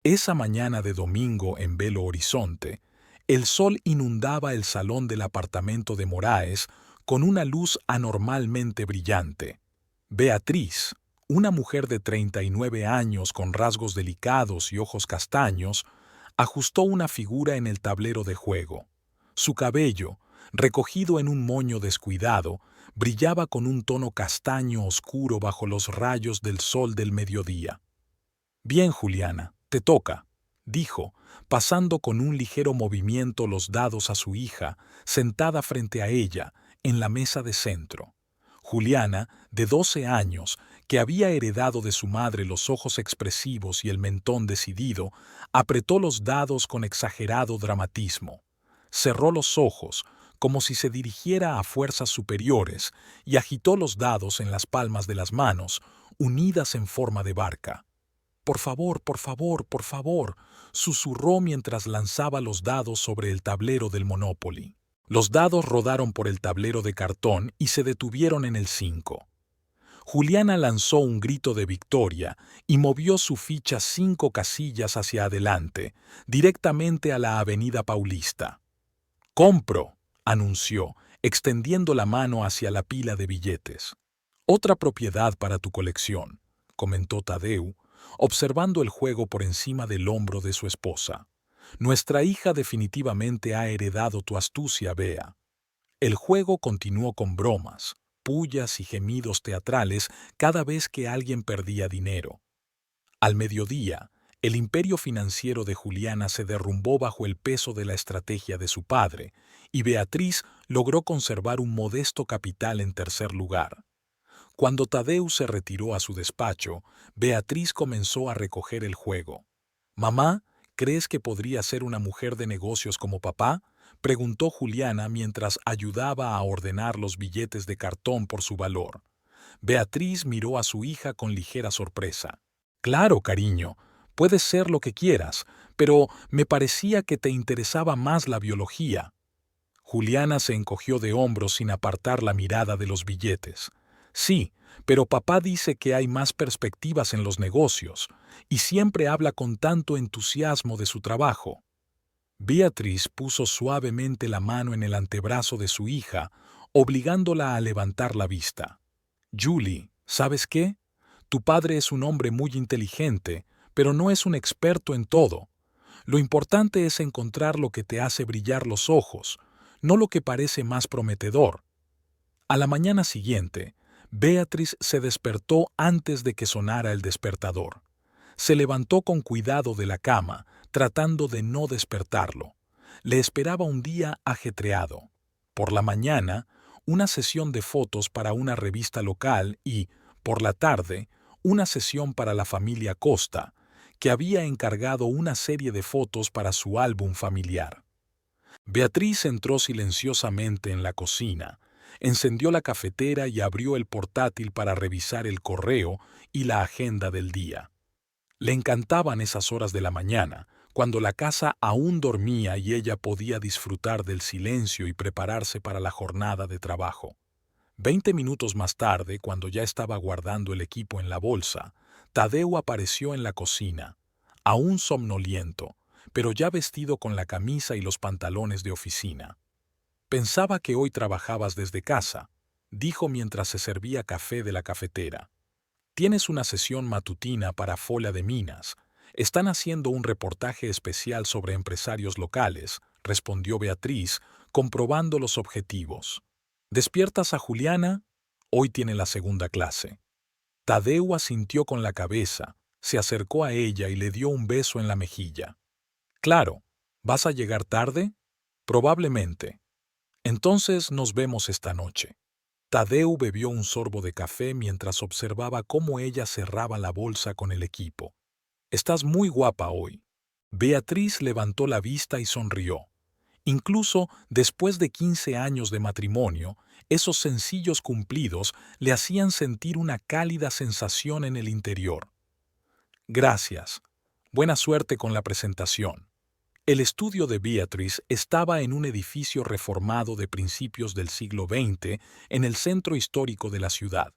Esa mañana de domingo en Belo Horizonte, el sol inundaba el salón del apartamento de Moraes con una luz anormalmente brillante. Beatriz, una mujer de 39 años con rasgos delicados y ojos castaños, ajustó una figura en el tablero de juego. Su cabello, recogido en un moño descuidado, brillaba con un tono castaño oscuro bajo los rayos del sol del mediodía. «Bien, Juliana, te toca», dijo, pasando con un ligero movimiento los dados a su hija, sentada frente a ella, en la mesa de centro. Juliana, de 12 años, que había heredado de su madre los ojos expresivos y el mentón decidido, apretó los dados con exagerado dramatismo. Cerró los ojos, como si se dirigiera a fuerzas superiores, y agitó los dados en las palmas de las manos, unidas en forma de barca. «Por favor, por favor, por favor», susurró mientras lanzaba los dados sobre el tablero del Monopoly. Los dados rodaron por el tablero de cartón y se detuvieron en el 5. Juliana lanzó un grito de victoria y movió su ficha 5 casillas hacia adelante, directamente a la Avenida Paulista. «Compro», anunció, extendiendo la mano hacia la pila de billetes. «Otra propiedad para tu colección», comentó Tadeu, observando el juego por encima del hombro de su esposa. «Nuestra hija definitivamente ha heredado tu astucia, Bea». El juego continuó con bromas, pullas y gemidos teatrales cada vez que alguien perdía dinero. Al mediodía, el imperio financiero de Juliana se derrumbó bajo el peso de la estrategia de su padre, y Beatriz logró conservar un modesto capital en tercer lugar. Cuando Tadeu se retiró a su despacho, Beatriz comenzó a recoger el juego. «Mamá, ¿crees que podría ser una mujer de negocios como papá?», preguntó Juliana mientras ayudaba a ordenar los billetes de cartón por su valor. Beatriz miró a su hija con ligera sorpresa. «Claro, cariño, puedes ser lo que quieras, pero me parecía que te interesaba más la biología». Juliana se encogió de hombros sin apartar la mirada de los billetes. «Sí, pero papá dice que hay más perspectivas en los negocios, y siempre habla con tanto entusiasmo de su trabajo». Beatriz puso suavemente la mano en el antebrazo de su hija, obligándola a levantar la vista. «Julie, ¿sabes qué? Tu padre es un hombre muy inteligente, pero no es un experto en todo. Lo importante es encontrar lo que te hace brillar los ojos, no lo que parece más prometedor». A la mañana siguiente, Beatriz se despertó antes de que sonara el despertador. Se levantó con cuidado de la cama, tratando de no despertarlo. Le esperaba un día ajetreado. Por la mañana, una sesión de fotos para una revista local y, por la tarde, una sesión para la familia Costa, que había encargado una serie de fotos para su álbum familiar. Beatriz entró silenciosamente en la cocina, encendió la cafetera y abrió el portátil para revisar el correo y la agenda del día. Le encantaban esas horas de la mañana, cuando la casa aún dormía y ella podía disfrutar del silencio y prepararse para la jornada de trabajo. 20 minutos más tarde, cuando ya estaba guardando el equipo en la bolsa, Tadeu apareció en la cocina, aún somnoliento, pero ya vestido con la camisa y los pantalones de oficina. «Pensaba que hoy trabajabas desde casa», dijo mientras se servía café de la cafetera. «Tienes una sesión matutina para Folha de Minas. Están haciendo un reportaje especial sobre empresarios locales», respondió Beatriz, comprobando los objetivos. «¿Despiertas a Juliana? Hoy tiene la segunda clase». Tadeu asintió con la cabeza, se acercó a ella y le dio un beso en la mejilla. «Claro, ¿vas a llegar tarde?» «Probablemente». «Entonces nos vemos esta noche». Tadeu bebió un sorbo de café mientras observaba cómo ella cerraba la bolsa con el equipo. «Estás muy guapa hoy». Beatriz levantó la vista y sonrió. Incluso después de 15 años de matrimonio, esos sencillos cumplidos le hacían sentir una cálida sensación en el interior. «Gracias. Buena suerte con la presentación». El estudio de Beatriz estaba en un edificio reformado de principios del siglo XX en el centro histórico de la ciudad.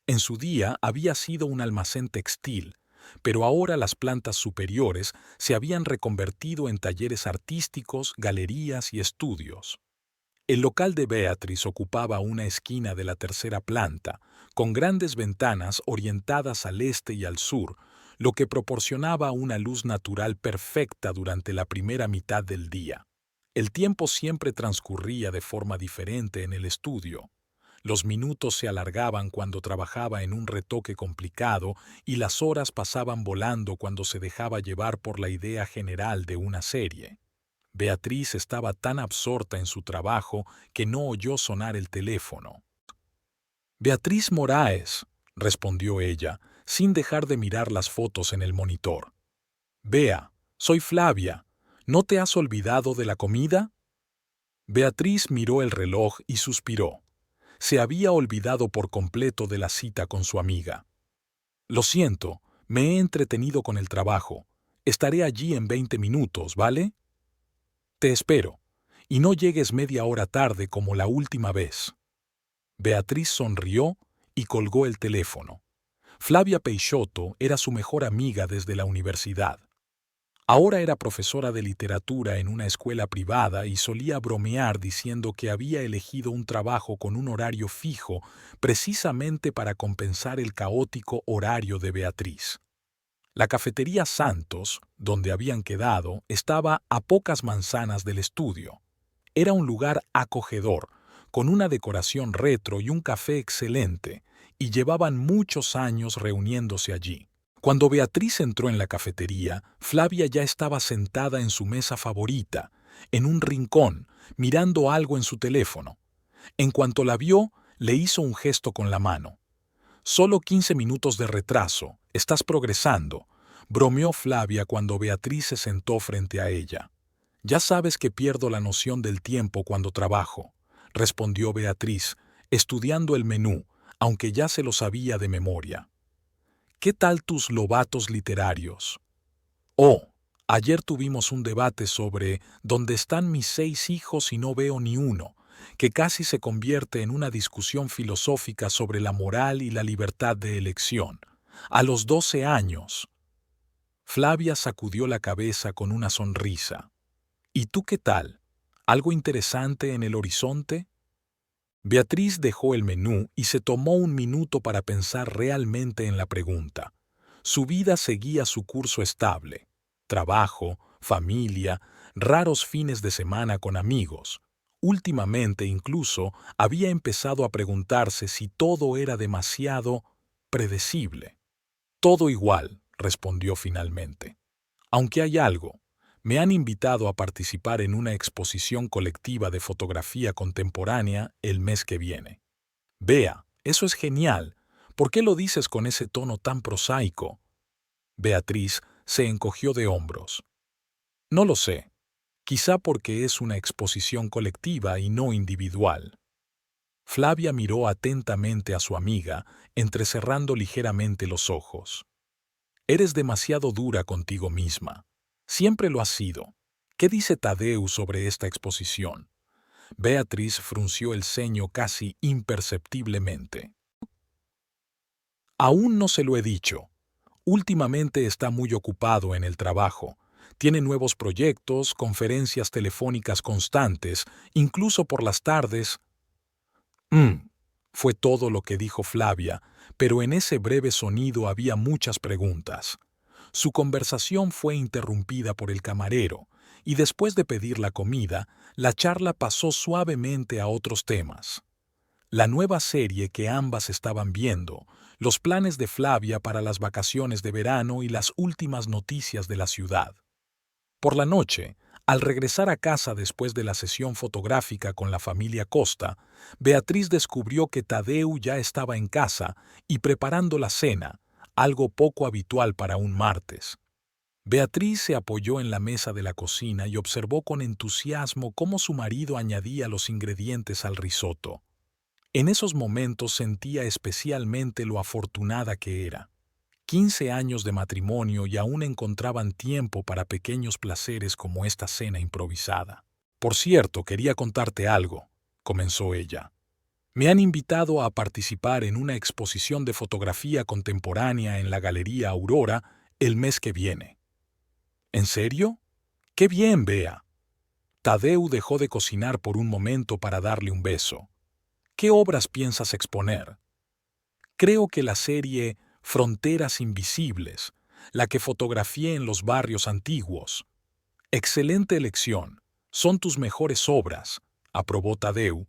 En su día había sido un almacén textil, pero ahora las plantas superiores se habían reconvertido en talleres artísticos, galerías y estudios. El local de Beatriz ocupaba una esquina de la tercera planta, con grandes ventanas orientadas al este y al sur, lo que proporcionaba una luz natural perfecta durante la primera mitad del día. El tiempo siempre transcurría de forma diferente en el estudio. Los minutos se alargaban cuando trabajaba en un retoque complicado y las horas pasaban volando cuando se dejaba llevar por la idea general de una serie. Beatriz estaba tan absorta en su trabajo que no oyó sonar el teléfono. «Beatriz Moraes», respondió ella, sin dejar de mirar las fotos en el monitor. «Bea, soy Flavia. ¿No te has olvidado de la comida?» Beatriz miró el reloj y suspiró. Se había olvidado por completo de la cita con su amiga. «Lo siento, me he entretenido con el trabajo. Estaré allí en 20 minutos, ¿vale?» «Te espero. Y no llegues media hora tarde como la última vez». Beatriz sonrió y colgó el teléfono. Flavia Peixoto era su mejor amiga desde la universidad. Ahora era profesora de literatura en una escuela privada y solía bromear diciendo que había elegido un trabajo con un horario fijo precisamente para compensar el caótico horario de Beatriz. La cafetería Santos, donde habían quedado, estaba a pocas manzanas del estudio. Era un lugar acogedor, con una decoración retro y un café excelente, y llevaban muchos años reuniéndose allí. Cuando Beatriz entró en la cafetería, Flavia ya estaba sentada en su mesa favorita, en un rincón, mirando algo en su teléfono. En cuanto la vio, le hizo un gesto con la mano. «Solo 15 minutos de retraso, estás progresando», bromeó Flavia cuando Beatriz se sentó frente a ella. «Ya sabes que pierdo la noción del tiempo cuando trabajo», respondió Beatriz, estudiando el menú, aunque ya se lo sabía de memoria. «¿Qué tal tus lobatos literarios?» «Oh, ayer tuvimos un debate sobre ¿dónde están mis 6 hijos y no veo ni uno?», que casi se convierte en una discusión filosófica sobre la moral y la libertad de elección. A los 12 años. Flavia sacudió la cabeza con una sonrisa. «¿Y tú qué tal? ¿Algo interesante en el horizonte?» Beatriz dejó el menú y se tomó un minuto para pensar realmente en la pregunta. Su vida seguía su curso estable. Trabajo, familia, raros fines de semana con amigos. Últimamente incluso había empezado a preguntarse si todo era demasiado predecible. «Todo igual», respondió finalmente. «Aunque hay algo. Me han invitado a participar en una exposición colectiva de fotografía contemporánea el mes que viene». «Bea, eso es genial. ¿Por qué lo dices con ese tono tan prosaico?» Beatriz se encogió de hombros. «No lo sé. Quizá porque es una exposición colectiva y no individual». Flavia miró atentamente a su amiga, entrecerrando ligeramente los ojos. «Eres demasiado dura contigo misma. Siempre lo has sido. ¿Qué dice Tadeu sobre esta exposición?» Beatriz frunció el ceño casi imperceptiblemente. «Aún no se lo he dicho. Últimamente está muy ocupado en el trabajo. Tiene nuevos proyectos, conferencias telefónicas constantes, incluso por las tardes». Fue todo lo que dijo Flavia, pero en ese breve sonido había muchas preguntas. Su conversación fue interrumpida por el camarero, y después de pedir la comida, la charla pasó suavemente a otros temas. La nueva serie que ambas estaban viendo, los planes de Flavia para las vacaciones de verano y las últimas noticias de la ciudad. Por la noche, al regresar a casa después de la sesión fotográfica con la familia Costa, Beatriz descubrió que Tadeu ya estaba en casa y preparando la cena, algo poco habitual para un martes. Beatriz se apoyó en la mesa de la cocina y observó con entusiasmo cómo su marido añadía los ingredientes al risotto. En esos momentos sentía especialmente lo afortunada que era. 15 años de matrimonio y aún encontraban tiempo para pequeños placeres como esta cena improvisada. «Por cierto, quería contarte algo», comenzó ella. «Me han invitado a participar en una exposición de fotografía contemporánea en la Galería Aurora El mes que viene. ¿En serio? ¡Qué bien, Bea! Tadeu dejó de cocinar por un momento para darle un beso. ¿Qué obras piensas exponer? Creo que la serie Fronteras Invisibles, la que fotografié en los barrios antiguos. Excelente elección. Son tus mejores obras, aprobó Tadeu,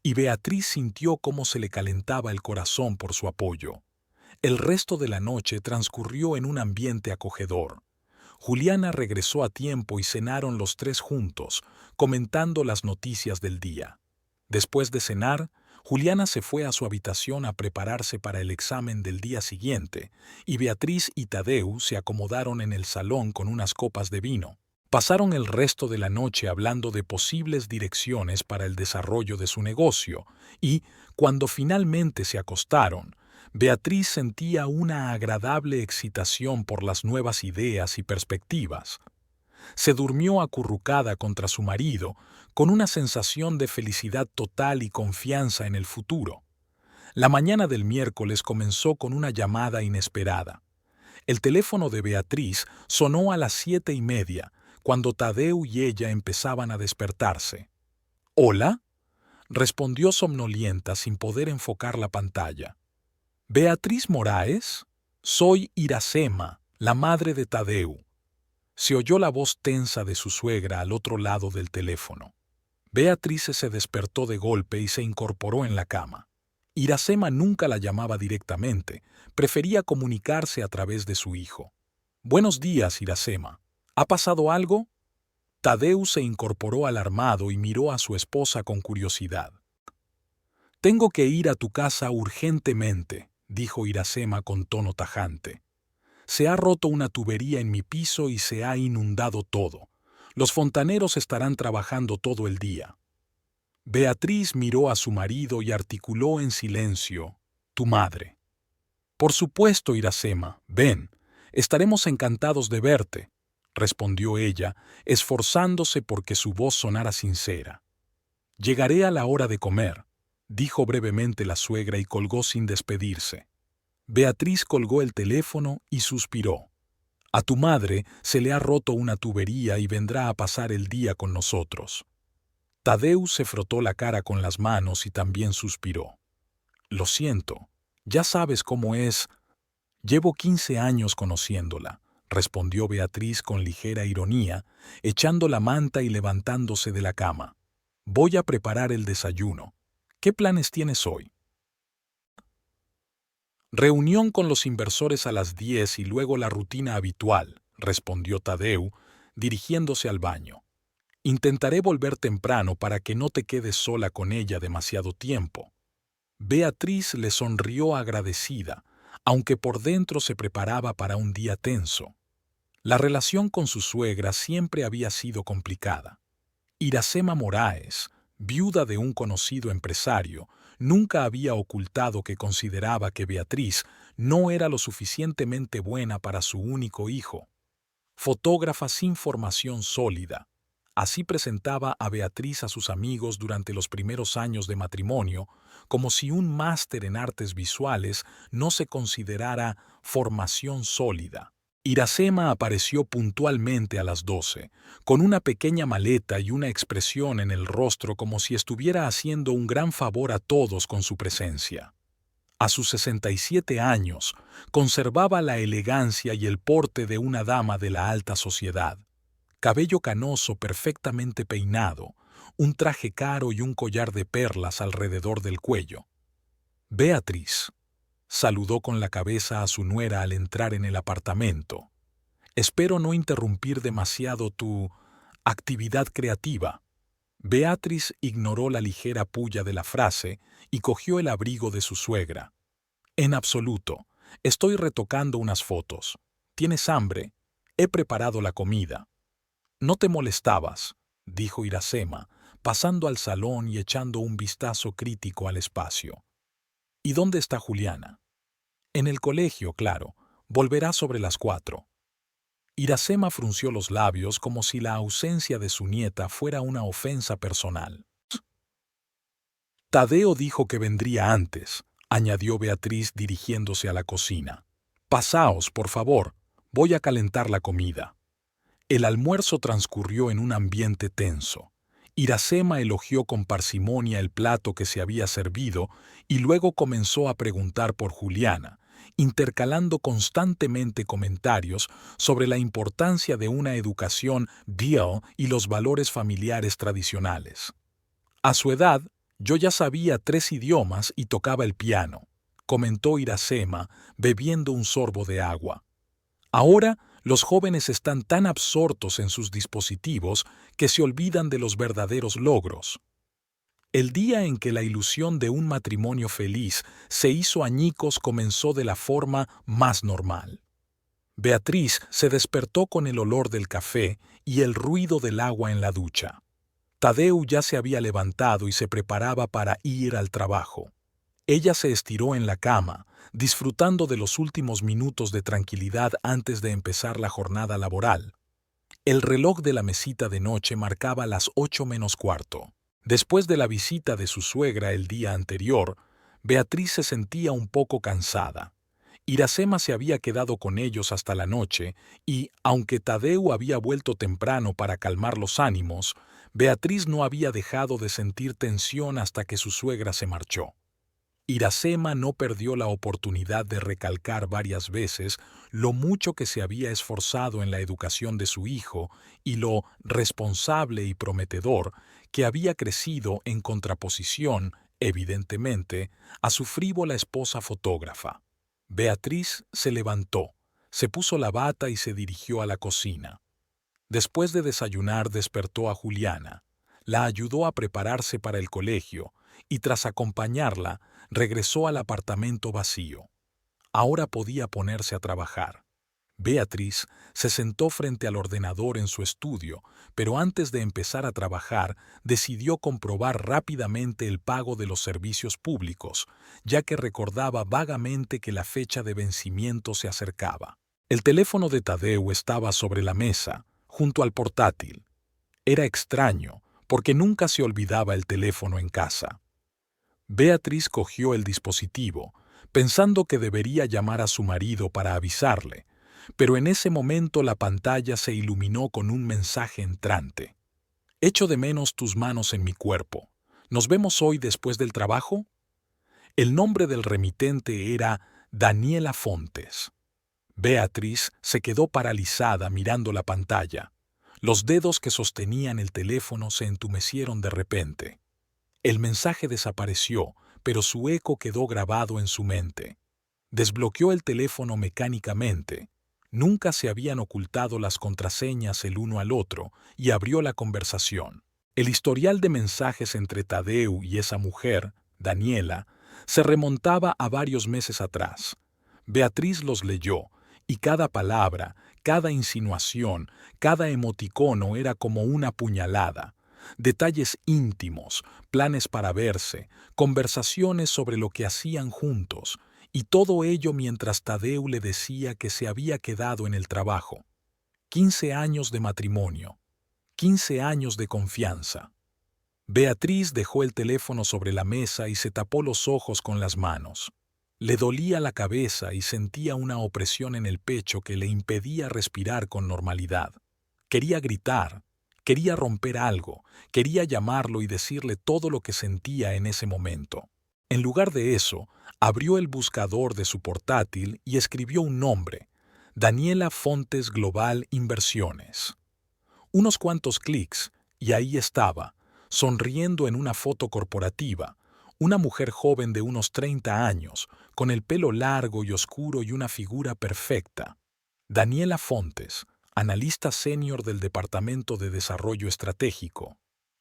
y Beatriz sintió cómo se le calentaba el corazón por su apoyo. El resto de la noche transcurrió en un ambiente acogedor. Juliana regresó a tiempo y cenaron los tres juntos, comentando las noticias del día. Después de cenar, Juliana se fue a su habitación a prepararse para el examen del día siguiente, y Beatriz y Tadeu se acomodaron en el salón con unas copas de vino. Pasaron el resto de la noche hablando de posibles direcciones para el desarrollo de su negocio, y, cuando finalmente se acostaron, Beatriz sentía una agradable excitación por las nuevas ideas y perspectivas. Se durmió acurrucada contra su marido, con una sensación de felicidad total y confianza en el futuro. La mañana del miércoles comenzó con una llamada inesperada. El teléfono de Beatriz sonó a las 7:30, cuando Tadeu y ella empezaban a despertarse. «¿Hola?», respondió somnolienta sin poder enfocar la pantalla. «¿Beatriz Moraes? Soy Iracema, la madre de Tadeu». Se oyó la voz tensa de su suegra al otro lado del teléfono. Beatriz se despertó de golpe y se incorporó en la cama. Iracema nunca la llamaba directamente, prefería comunicarse a través de su hijo. «Buenos días, Iracema. ¿Ha pasado algo?». Tadeu se incorporó alarmado y miró a su esposa con curiosidad. «Tengo que ir a tu casa urgentemente», dijo Iracema con tono tajante. «Se ha roto una tubería en mi piso y se ha inundado todo. Los fontaneros estarán trabajando todo el día». Beatriz miró a su marido y articuló en silencio: «Tu madre». «Por supuesto, Iracema, ven. Estaremos encantados de verte», respondió ella, esforzándose porque su voz sonara sincera. «Llegaré a la hora de comer», dijo brevemente la suegra y colgó sin despedirse. Beatriz colgó el teléfono y suspiró. «A tu madre se le ha roto una tubería y vendrá a pasar el día con nosotros». Tadeu se frotó la cara con las manos y también suspiró. «Lo siento, ya sabes cómo es». «Llevo 15 años conociéndola», respondió Beatriz con ligera ironía, echando la manta y levantándose de la cama. «Voy a preparar el desayuno. ¿Qué planes tienes hoy?». «Reunión con los inversores a las 10 y luego la rutina habitual», respondió Tadeu, dirigiéndose al baño. «Intentaré volver temprano para que no te quedes sola con ella demasiado tiempo». Beatriz le sonrió agradecida, aunque por dentro se preparaba para un día tenso. La relación con su suegra siempre había sido complicada. Iracema Moraes, viuda de un conocido empresario, nunca había ocultado que consideraba que Beatriz no era lo suficientemente buena para su único hijo. Fotógrafa sin formación sólida. Así presentaba a Beatriz a sus amigos durante los primeros años de matrimonio, como si un máster en artes visuales no se considerara formación sólida. Iracema apareció puntualmente a las 12, con una pequeña maleta y una expresión en el rostro como si estuviera haciendo un gran favor a todos con su presencia. A sus 67 años, conservaba la elegancia y el porte de una dama de la alta sociedad. Cabello canoso perfectamente peinado, un traje caro y un collar de perlas alrededor del cuello. «Beatriz», saludó con la cabeza a su nuera al entrar en el apartamento. «Espero no interrumpir demasiado tu actividad creativa». Beatriz ignoró la ligera pulla de la frase y cogió el abrigo de su suegra. «En absoluto. Estoy retocando unas fotos. ¿Tienes hambre? He preparado la comida». «No te molestabas», dijo Iracema, pasando al salón y echando un vistazo crítico al espacio. «¿Y dónde está Juliana?». «En el colegio, claro. Volverá sobre las 4». Iracema frunció los labios como si la ausencia de su nieta fuera una ofensa personal. «Tadeo dijo que vendría antes», añadió Beatriz dirigiéndose a la cocina. «Pasaos, por favor. Voy a calentar la comida. El almuerzo transcurrió en un ambiente tenso. Iracema elogió con parsimonia el plato que se había servido y luego comenzó a preguntar por Juliana, intercalando constantemente comentarios sobre la importancia de una educación bien y los valores familiares tradicionales. A su edad, yo ya sabía 3 idiomas y tocaba el piano, comentó Iracema, bebiendo un sorbo de agua. Ahora, los jóvenes están tan absortos en sus dispositivos que se olvidan de los verdaderos logros. El día en que la ilusión de un matrimonio feliz se hizo añicos comenzó de la forma más normal. Beatriz se despertó con el olor del café y el ruido del agua en la ducha. Tadeu ya se había levantado y se preparaba para ir al trabajo. Ella se estiró en la cama, disfrutando de los últimos minutos de tranquilidad antes de empezar la jornada laboral. El reloj de la mesita de noche marcaba las 8 menos cuarto. Después de la visita de su suegra el día anterior, Beatriz se sentía un poco cansada. Iracema se había quedado con ellos hasta la noche y, aunque Tadeu había vuelto temprano para calmar los ánimos, Beatriz no había dejado de sentir tensión hasta que su suegra se marchó. Iracema no perdió la oportunidad de recalcar varias veces lo mucho que se había esforzado en la educación de su hijo y lo responsable y prometedor que había crecido en contraposición, evidentemente, a su frívola esposa fotógrafa. Beatriz se levantó, se puso la bata y se dirigió a la cocina. Después de desayunar despertó a Juliana, la ayudó a prepararse para el colegio y tras acompañarla regresó al apartamento vacío. Ahora podía ponerse a trabajar. Beatriz se sentó frente al ordenador en su estudio, pero antes de empezar a trabajar decidió comprobar rápidamente el pago de los servicios públicos, ya que recordaba vagamente que la fecha de vencimiento se acercaba. El teléfono de Tadeu estaba sobre la mesa, junto al portátil. Era extraño, porque nunca se olvidaba el teléfono en casa. Beatriz cogió el dispositivo, pensando que debería llamar a su marido para avisarle, pero en ese momento la pantalla se iluminó con un mensaje entrante. «Echo de menos tus manos en mi cuerpo. ¿Nos vemos hoy después del trabajo?» El nombre del remitente era Daniela Fontes. Beatriz se quedó paralizada mirando la pantalla. Los dedos que sostenían el teléfono se entumecieron de repente. El mensaje desapareció, pero su eco quedó grabado en su mente. Desbloqueó el teléfono mecánicamente. Nunca se habían ocultado las contraseñas el uno al otro y abrió la conversación. El historial de mensajes entre Tadeu y esa mujer, Daniela, se remontaba a varios meses atrás. Beatriz los leyó, y cada palabra, cada insinuación, cada emoticono era como una puñalada. Detalles íntimos, planes para verse, conversaciones sobre lo que hacían juntos, y todo ello mientras Tadeu le decía que se había quedado en el trabajo. 15 años de matrimonio, 15 años de confianza. Beatriz dejó el teléfono sobre la mesa y se tapó los ojos con las manos. Le dolía la cabeza y sentía una opresión en el pecho que le impedía respirar con normalidad. Quería gritar. Quería romper algo, quería llamarlo y decirle todo lo que sentía en ese momento. En lugar de eso, abrió el buscador de su portátil y escribió un nombre: Daniela Fontes Global Inversiones. Unos cuantos clics, y ahí estaba, sonriendo en una foto corporativa, una mujer joven de unos 30 años, con el pelo largo y oscuro y una figura perfecta. Daniela Fontes, analista senior del Departamento de Desarrollo Estratégico.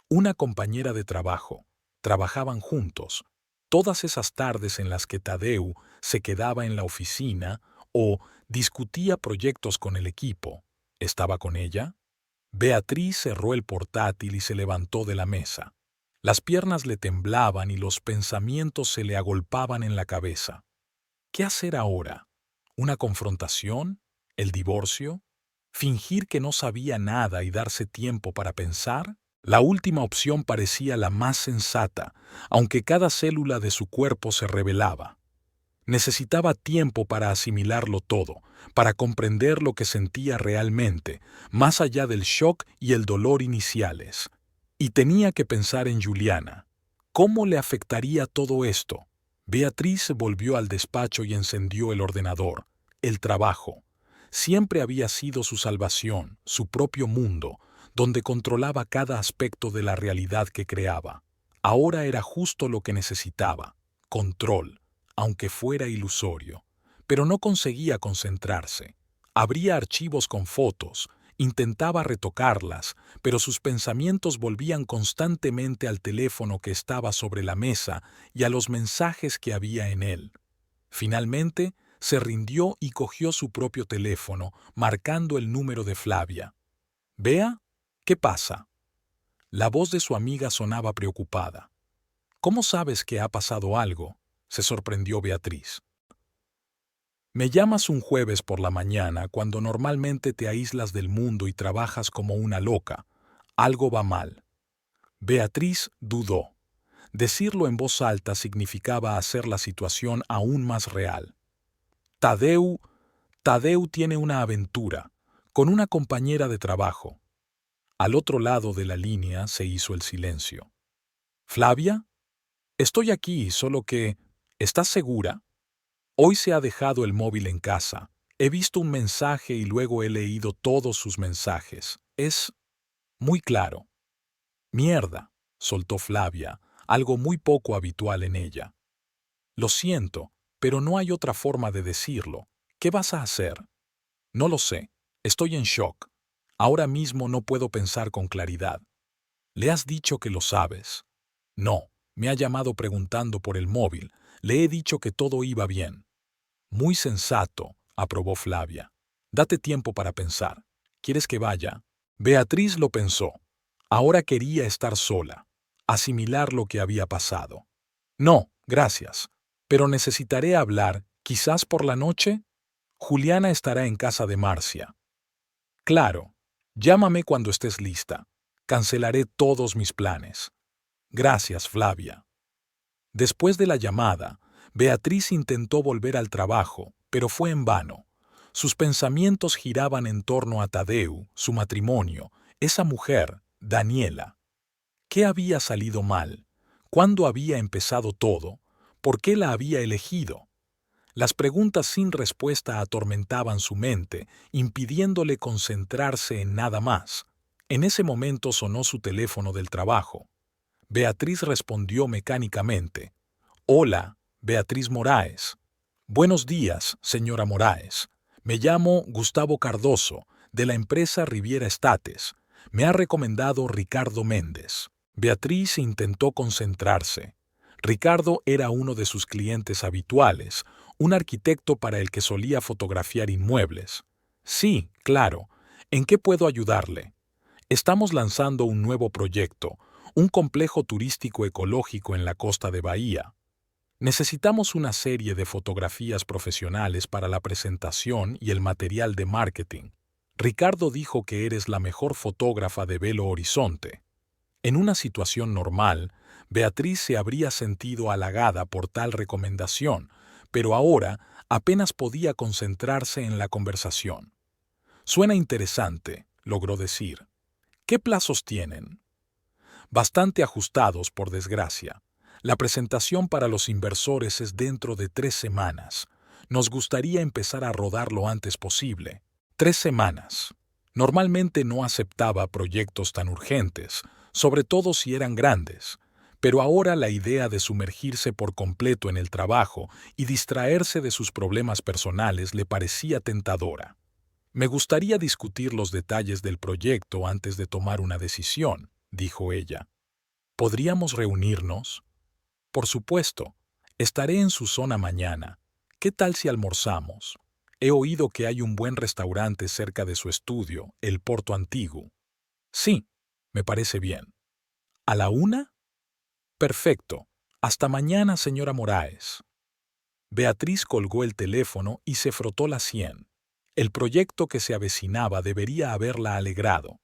Una compañera de trabajo. Trabajaban juntos. Todas esas tardes en las que Tadeu se quedaba en la oficina o discutía proyectos con el equipo, ¿estaba con ella? Beatriz cerró el portátil y se levantó de la mesa. Las piernas le temblaban y los pensamientos se le agolpaban en la cabeza. ¿Qué hacer ahora? ¿Una confrontación? ¿El divorcio? ¿Fingir que no sabía nada y darse tiempo para pensar? La última opción parecía la más sensata, aunque cada célula de su cuerpo se rebelaba. Necesitaba tiempo para asimilarlo todo, para comprender lo que sentía realmente, más allá del shock y el dolor iniciales. Y tenía que pensar en Juliana. ¿Cómo le afectaría todo esto? Beatriz volvió al despacho y encendió el ordenador. El trabajo. Siempre había sido su salvación, su propio mundo, donde controlaba cada aspecto de la realidad que creaba. Ahora era justo lo que necesitaba: control, aunque fuera ilusorio. Pero no conseguía concentrarse. Abría archivos con fotos, intentaba retocarlas, pero sus pensamientos volvían constantemente al teléfono que estaba sobre la mesa y a los mensajes que había en él. Finalmente, se rindió y cogió su propio teléfono, marcando el número de Flavia. «Bea, ¿qué pasa?». La voz de su amiga sonaba preocupada. «¿Cómo sabes que ha pasado algo?», se sorprendió Beatriz. «Me llamas un jueves por la mañana cuando normalmente te aíslas del mundo y trabajas como una loca. Algo va mal». Beatriz dudó. Decirlo en voz alta significaba hacer la situación aún más real. Tadeu tiene una aventura con una compañera de trabajo». Al otro lado de la línea se hizo el silencio. «¿Flavia? Estoy aquí, solo que... ¿Estás segura? Hoy se ha dejado el móvil en casa. He visto un mensaje y luego he leído todos sus mensajes. Es muy claro». «Mierda», soltó Flavia, algo muy poco habitual en ella. «Lo siento, pero no hay otra forma de decirlo. ¿Qué vas a hacer?». «No lo sé. Estoy en shock. Ahora mismo no puedo pensar con claridad». «¿Le has dicho que lo sabes?». «No. Me ha llamado preguntando por el móvil. Le he dicho que todo iba bien». «Muy sensato», aprobó Flavia. «Date tiempo para pensar. ¿Quieres que vaya?». Beatriz lo pensó. Ahora quería estar sola, asimilar lo que había pasado. «No, gracias. Pero necesitaré hablar, quizás por la noche». «Juliana estará en casa de Marcia». «Claro. Llámame cuando estés lista. Cancelaré todos mis planes». «Gracias, Flavia». Después de la llamada, Beatriz intentó volver al trabajo, pero fue en vano. Sus pensamientos giraban en torno a Tadeu, su matrimonio, esa mujer, Daniela. ¿Qué había salido mal? ¿Cuándo había empezado todo? ¿Por qué la había elegido? Las preguntas sin respuesta atormentaban su mente, impidiéndole concentrarse en nada más. En ese momento sonó su teléfono del trabajo. Beatriz respondió mecánicamente. «Hola, Beatriz Moraes». «Buenos días, señora Moraes. Me llamo Gustavo Cardoso, de la empresa Riviera Estates. Me ha recomendado Ricardo Méndez». Beatriz intentó concentrarse. Ricardo era uno de sus clientes habituales, un arquitecto para el que solía fotografiar inmuebles. «Sí, claro. ¿En qué puedo ayudarle?». «Estamos lanzando un nuevo proyecto, un complejo turístico ecológico en la costa de Bahía. Necesitamos una serie de fotografías profesionales para la presentación y el material de marketing. Ricardo dijo que eres la mejor fotógrafa de Belo Horizonte». En una situación normal, Beatriz se habría sentido halagada por tal recomendación, pero ahora apenas podía concentrarse en la conversación. «Suena interesante», logró decir. «¿Qué plazos tienen?». «Bastante ajustados, por desgracia. La presentación para los inversores es dentro de 3 semanas. Nos gustaría empezar a rodar lo antes posible». 3 semanas. Normalmente no aceptaba proyectos tan urgentes, sobre todo si eran grandes, pero ahora la idea de sumergirse por completo en el trabajo y distraerse de sus problemas personales le parecía tentadora. «Me gustaría discutir los detalles del proyecto antes de tomar una decisión», dijo ella. «¿Podríamos reunirnos?». «Por supuesto. Estaré en su zona mañana. ¿Qué tal si almorzamos? He oído que hay un buen restaurante cerca de su estudio, el Porto Antiguo». «Sí, me parece bien». «¿A la 1?». «Perfecto. Hasta mañana, señora Moraes». Beatriz colgó el teléfono y se frotó la sien. El proyecto que se avecinaba debería haberla alegrado.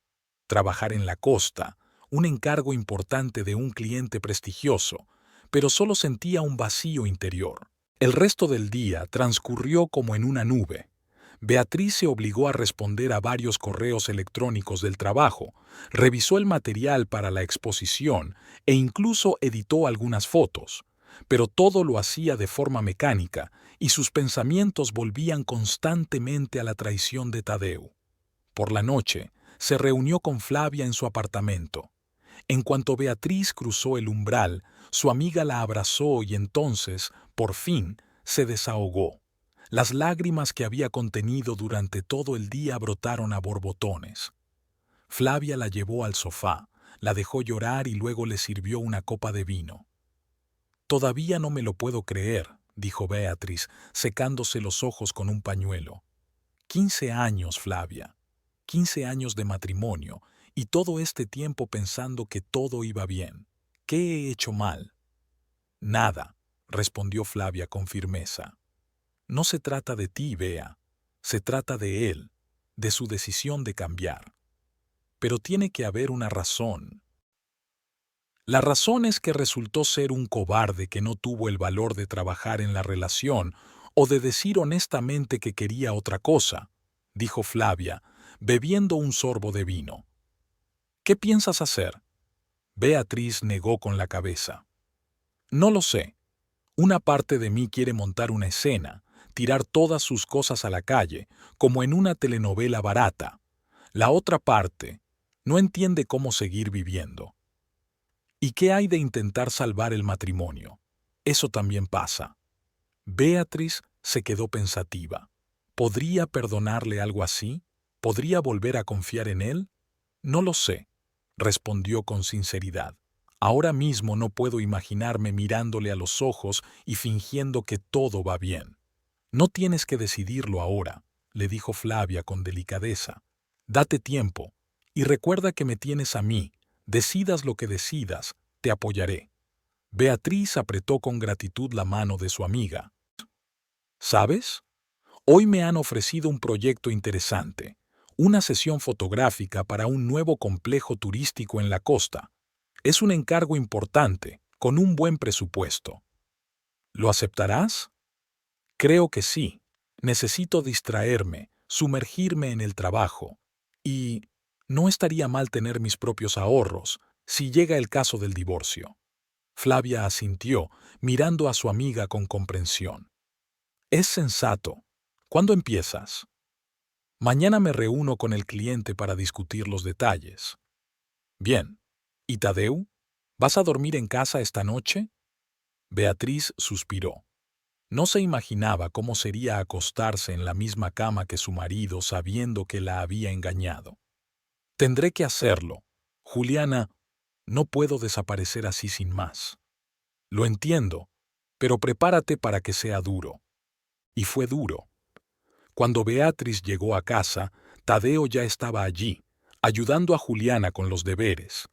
Trabajar en la costa, un encargo importante de un cliente prestigioso, pero solo sentía un vacío interior. El resto del día transcurrió como en una nube. Beatriz se obligó a responder a varios correos electrónicos del trabajo, revisó el material para la exposición e incluso editó algunas fotos, pero todo lo hacía de forma mecánica y sus pensamientos volvían constantemente a la traición de Tadeu. Por la noche, se reunió con Flavia en su apartamento. En cuanto Beatriz cruzó el umbral, su amiga la abrazó y entonces, por fin, se desahogó. Las lágrimas que había contenido durante todo el día brotaron a borbotones. Flavia la llevó al sofá, la dejó llorar y luego le sirvió una copa de vino. «Todavía no me lo puedo creer», dijo Beatriz, secándose los ojos con un pañuelo. 15 años, Flavia. 15 años de matrimonio, y todo este tiempo pensando que todo iba bien. ¿Qué he hecho mal? Nada, respondió Flavia con firmeza. No se trata de ti, Bea. Se trata de él, de su decisión de cambiar. Pero tiene que haber una razón. La razón es que resultó ser un cobarde que no tuvo el valor de trabajar en la relación o de decir honestamente que quería otra cosa, dijo Flavia, bebiendo un sorbo de vino. ¿Qué piensas hacer? Beatriz negó con la cabeza. No lo sé. Una parte de mí quiere montar una escena, tirar todas sus cosas a la calle, como en una telenovela barata. La otra parte no entiende cómo seguir viviendo. ¿Y qué hay de intentar salvar el matrimonio? Eso también pasa. Beatriz se quedó pensativa. ¿Podría perdonarle algo así? ¿Podría volver a confiar en él? No lo sé, respondió con sinceridad. Ahora mismo no puedo imaginarme mirándole a los ojos y fingiendo que todo va bien. No tienes que decidirlo ahora, le dijo Flavia con delicadeza. Date tiempo y recuerda que me tienes a mí. Decidas lo que decidas, te apoyaré. Beatriz apretó con gratitud la mano de su amiga. ¿Sabes? Hoy me han ofrecido un proyecto interesante, una sesión fotográfica para un nuevo complejo turístico en la costa. Es un encargo importante, con un buen presupuesto. ¿Lo aceptarás? Creo que sí. Necesito distraerme, sumergirme en el trabajo. Y no estaría mal tener mis propios ahorros, si llega el caso del divorcio. Flavia asintió, mirando a su amiga con comprensión. Es sensato. ¿Cuándo empiezas? Mañana me reúno con el cliente para discutir los detalles. Bien. ¿Y Tadeu? ¿Vas a dormir en casa esta noche? Beatriz suspiró. No se imaginaba cómo sería acostarse en la misma cama que su marido sabiendo que la había engañado. Tendré que hacerlo. Juliana, no puedo desaparecer así sin más. Lo entiendo, pero prepárate para que sea duro. Y fue duro. Cuando Beatriz llegó a casa, Tadeo ya estaba allí, ayudando a Juliana con los deberes.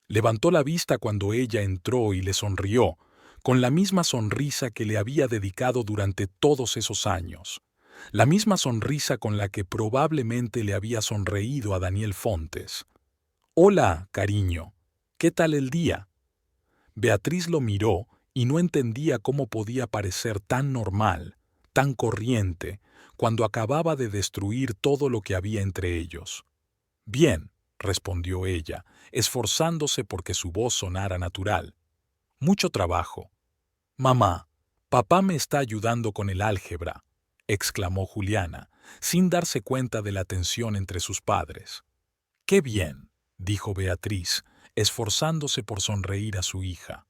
Levantó la vista cuando ella entró y le sonrió, con la misma sonrisa que le había dedicado durante todos esos años, la misma sonrisa con la que probablemente le había sonreído a Daniel Fontes. «Hola, cariño. ¿Qué tal el día?» Beatriz lo miró y no entendía cómo podía parecer tan normal, tan corriente, cuando acababa de destruir todo lo que había entre ellos. «Bien», respondió ella, esforzándose porque su voz sonara natural. «Mucho trabajo». «Mamá, papá me está ayudando con el álgebra», exclamó Juliana, sin darse cuenta de la tensión entre sus padres. «Qué bien», dijo Beatriz, esforzándose por sonreír a su hija.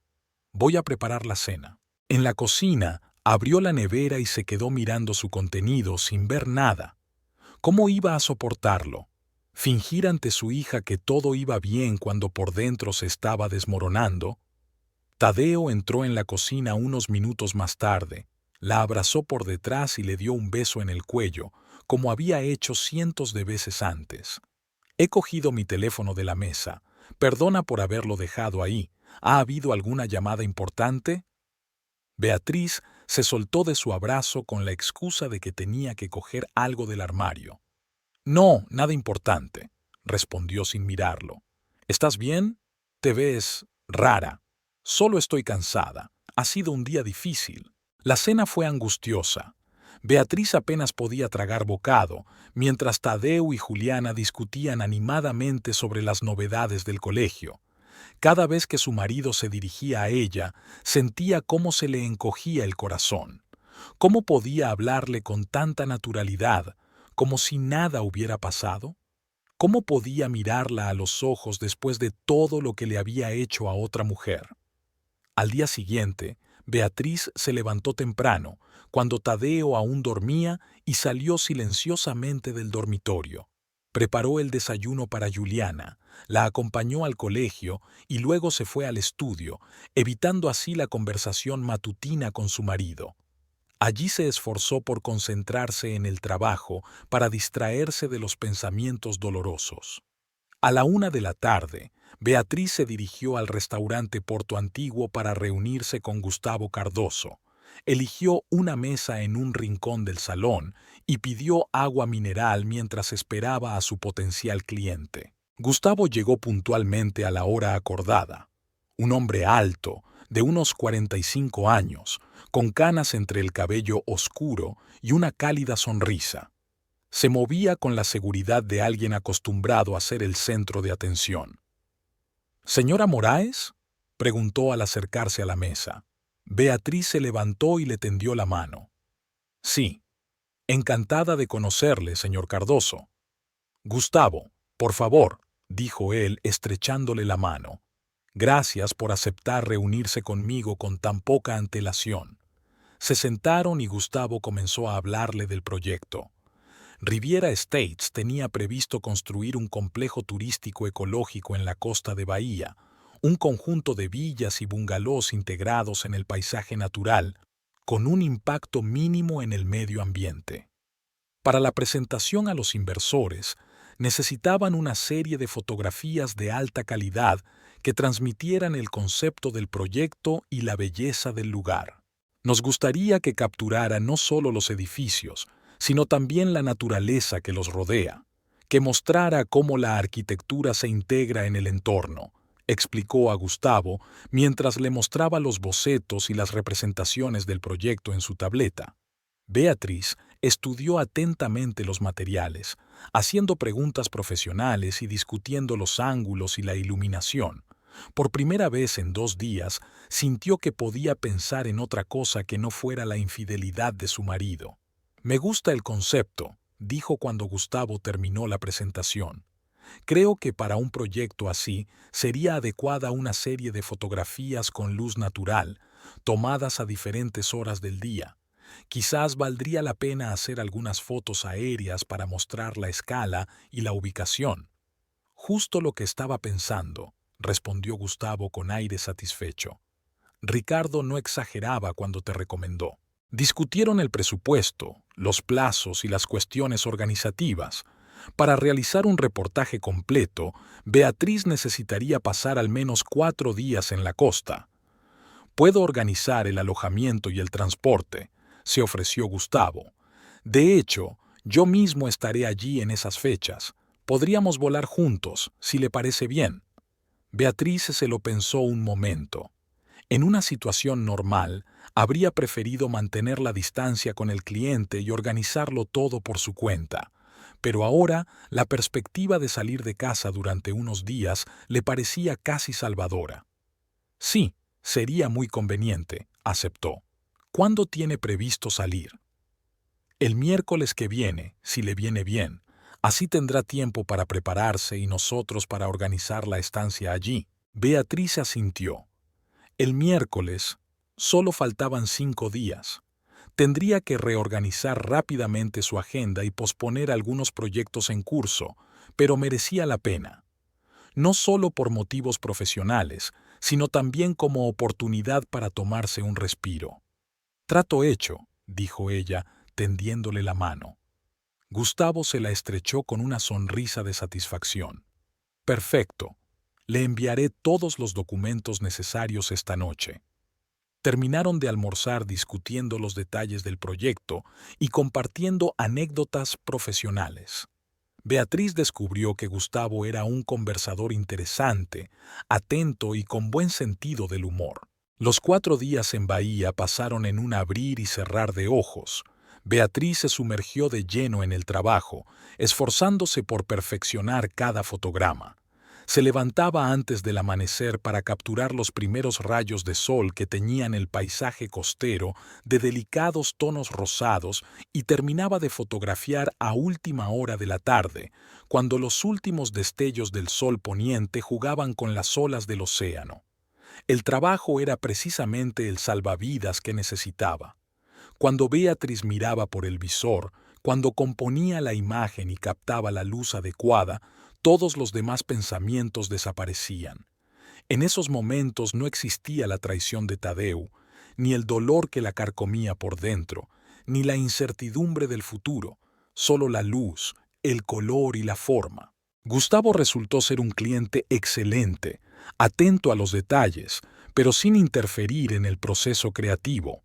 «Voy a preparar la cena». En la cocina, abrió la nevera y se quedó mirando su contenido sin ver nada. ¿Cómo iba a soportarlo? ¿Fingir ante su hija que todo iba bien cuando por dentro se estaba desmoronando? Tadeo entró en la cocina unos minutos más tarde, la abrazó por detrás y le dio un beso en el cuello, como había hecho cientos de veces antes. «He cogido mi teléfono de la mesa. Perdona por haberlo dejado ahí. ¿Ha habido alguna llamada importante?» Beatriz se soltó de su abrazo con la excusa de que tenía que coger algo del armario. «No, nada importante», respondió sin mirarlo. «¿Estás bien? Te ves rara». «Solo estoy cansada. Ha sido un día difícil». La cena fue angustiosa. Beatriz apenas podía tragar bocado, mientras Tadeo y Juliana discutían animadamente sobre las novedades del colegio. Cada vez que su marido se dirigía a ella, sentía cómo se le encogía el corazón. ¿Cómo podía hablarle con tanta naturalidad, como si nada hubiera pasado? ¿Cómo podía mirarla a los ojos después de todo lo que le había hecho a otra mujer? Al día siguiente, Beatriz se levantó temprano, cuando Tadeo aún dormía, y salió silenciosamente del dormitorio. Preparó el desayuno para Juliana, la acompañó al colegio y luego se fue al estudio, evitando así la conversación matutina con su marido. Allí se esforzó por concentrarse en el trabajo para distraerse de los pensamientos dolorosos. A la 1 de la tarde, Beatriz se dirigió al restaurante Porto Antiguo para reunirse con Gustavo Cardoso. Eligió una mesa en un rincón del salón y pidió agua mineral mientras esperaba a su potencial cliente. Gustavo llegó puntualmente a la hora acordada. Un hombre alto, de unos 45 años, con canas entre el cabello oscuro y una cálida sonrisa. Se movía con la seguridad de alguien acostumbrado a ser el centro de atención. ¿Señora Moraes?, preguntó al acercarse a la mesa. Beatriz se levantó y le tendió la mano. Sí, encantada de conocerle, señor Cardoso. Gustavo, por favor, dijo él estrechándole la mano. Gracias por aceptar reunirse conmigo con tan poca antelación. Se sentaron y Gustavo comenzó a hablarle del proyecto. Riviera Estates tenía previsto construir un complejo turístico ecológico en la costa de Bahía, un conjunto de villas y bungalows integrados en el paisaje natural, con un impacto mínimo en el medio ambiente. Para la presentación a los inversores, necesitaban una serie de fotografías de alta calidad que transmitieran el concepto del proyecto y la belleza del lugar. Nos gustaría que capturara no solo los edificios, sino también la naturaleza que los rodea, que mostrara cómo la arquitectura se integra en el entorno, explicó a Gustavo mientras le mostraba los bocetos y las representaciones del proyecto en su tableta. Beatriz estudió atentamente los materiales, haciendo preguntas profesionales y discutiendo los ángulos y la iluminación. Por primera vez en 2 días, sintió que podía pensar en otra cosa que no fuera la infidelidad de su marido. Me gusta el concepto, dijo cuando Gustavo terminó la presentación. Creo que para un proyecto así sería adecuada una serie de fotografías con luz natural, tomadas a diferentes horas del día. Quizás valdría la pena hacer algunas fotos aéreas para mostrar la escala y la ubicación. Justo lo que estaba pensando, respondió Gustavo con aire satisfecho. Ricardo no exageraba cuando te recomendó. Discutieron el presupuesto, los plazos y las cuestiones organizativas. Para realizar un reportaje completo, Beatriz necesitaría pasar al menos 4 días en la costa. Puedo organizar el alojamiento y el transporte, se ofreció Gustavo. De hecho, yo mismo estaré allí en esas fechas. Podríamos volar juntos, si le parece bien. Beatriz se lo pensó un momento. En una situación normal, habría preferido mantener la distancia con el cliente y organizarlo todo por su cuenta. Pero ahora, la perspectiva de salir de casa durante unos días le parecía casi salvadora. Sí, sería muy conveniente, aceptó. ¿Cuándo tiene previsto salir? El miércoles que viene, si le viene bien. Así tendrá tiempo para prepararse y nosotros para organizar la estancia allí. Beatriz asintió. El miércoles solo faltaban 5 días. Tendría que reorganizar rápidamente su agenda y posponer algunos proyectos en curso, pero merecía la pena. No solo por motivos profesionales, sino también como oportunidad para tomarse un respiro. Trato hecho, dijo ella, tendiéndole la mano. Gustavo se la estrechó con una sonrisa de satisfacción. Perfecto. Le enviaré todos los documentos necesarios esta noche. Terminaron de almorzar discutiendo los detalles del proyecto y compartiendo anécdotas profesionales. Beatriz descubrió que Gustavo era un conversador interesante, atento y con buen sentido del humor. Los 4 días en Bahía pasaron en un abrir y cerrar de ojos. Beatriz se sumergió de lleno en el trabajo, esforzándose por perfeccionar cada fotograma. Se levantaba antes del amanecer para capturar los primeros rayos de sol que teñían el paisaje costero de delicados tonos rosados y terminaba de fotografiar a última hora de la tarde, cuando los últimos destellos del sol poniente jugaban con las olas del océano. El trabajo era precisamente el salvavidas que necesitaba. Cuando Beatriz miraba por el visor, cuando componía la imagen y captaba la luz adecuada, todos los demás pensamientos desaparecían. En esos momentos no existía la traición de Tadeu, ni el dolor que la carcomía por dentro, ni la incertidumbre del futuro, solo la luz, el color y la forma. Gustavo resultó ser un cliente excelente, atento a los detalles, pero sin interferir en el proceso creativo.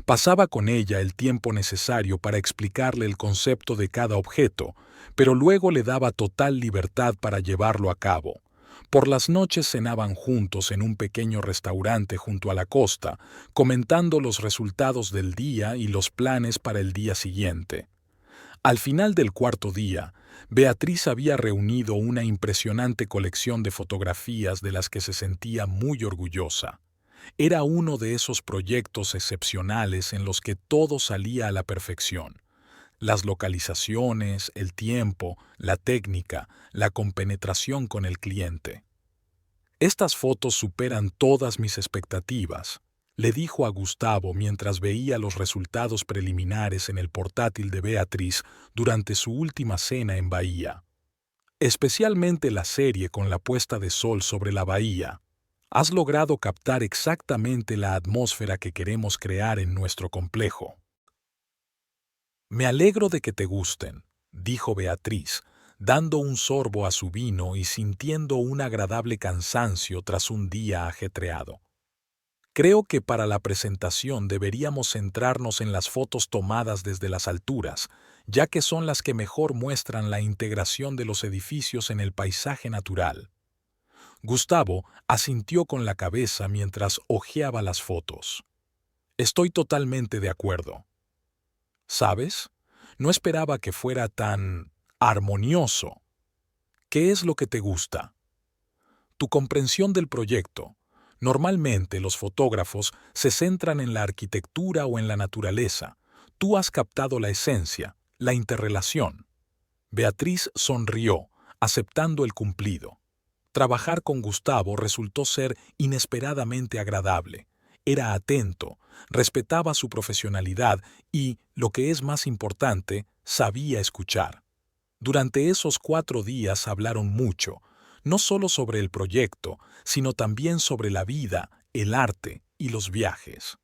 Pasaba con ella el tiempo necesario para explicarle el concepto de cada objeto, pero luego le daba total libertad para llevarlo a cabo. Por las noches cenaban juntos en un pequeño restaurante junto a la costa, comentando los resultados del día y los planes para el día siguiente. Al final del 4 día, Beatriz había reunido una impresionante colección de fotografías de las que se sentía muy orgullosa. Era uno de esos proyectos excepcionales en los que todo salía a la perfección. Las localizaciones, el tiempo, la técnica, la compenetración con el cliente. Estas fotos superan todas mis expectativas, le dijo a Gustavo mientras veía los resultados preliminares en el portátil de Beatriz durante su última cena en Bahía. Especialmente la serie con la puesta de sol sobre la bahía. Has logrado captar exactamente la atmósfera que queremos crear en nuestro complejo. Me alegro de que te gusten, dijo Beatriz, dando un sorbo a su vino y sintiendo un agradable cansancio tras un día ajetreado. Creo que para la presentación deberíamos centrarnos en las fotos tomadas desde las alturas, ya que son las que mejor muestran la integración de los edificios en el paisaje natural. Gustavo asintió con la cabeza mientras hojeaba las fotos. Estoy totalmente de acuerdo. ¿Sabes? No esperaba que fuera tan armonioso. ¿Qué es lo que te gusta? Tu comprensión del proyecto. Normalmente los fotógrafos se centran en la arquitectura o en la naturaleza. Tú has captado la esencia, la interrelación. Beatriz sonrió, aceptando el cumplido. Trabajar con Gustavo resultó ser inesperadamente agradable. Era atento, respetaba su profesionalidad y, lo que es más importante, sabía escuchar. Durante esos 4 días hablaron mucho, no solo sobre el proyecto, sino también sobre la vida, el arte y los viajes.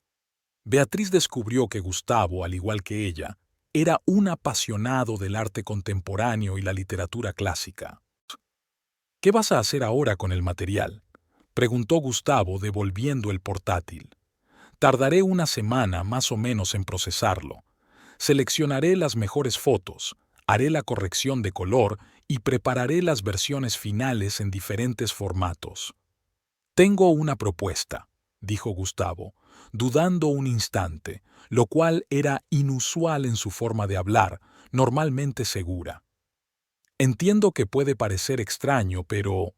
Beatriz descubrió que Gustavo, al igual que ella, era un apasionado del arte contemporáneo y la literatura clásica. ¿Qué vas a hacer ahora con el material?, preguntó Gustavo devolviendo el portátil. Tardaré una semana más o menos en procesarlo. Seleccionaré las mejores fotos, haré la corrección de color y prepararé las versiones finales en diferentes formatos. Tengo una propuesta, dijo Gustavo, dudando un instante, lo cual era inusual en su forma de hablar, normalmente segura. Entiendo que puede parecer extraño, pero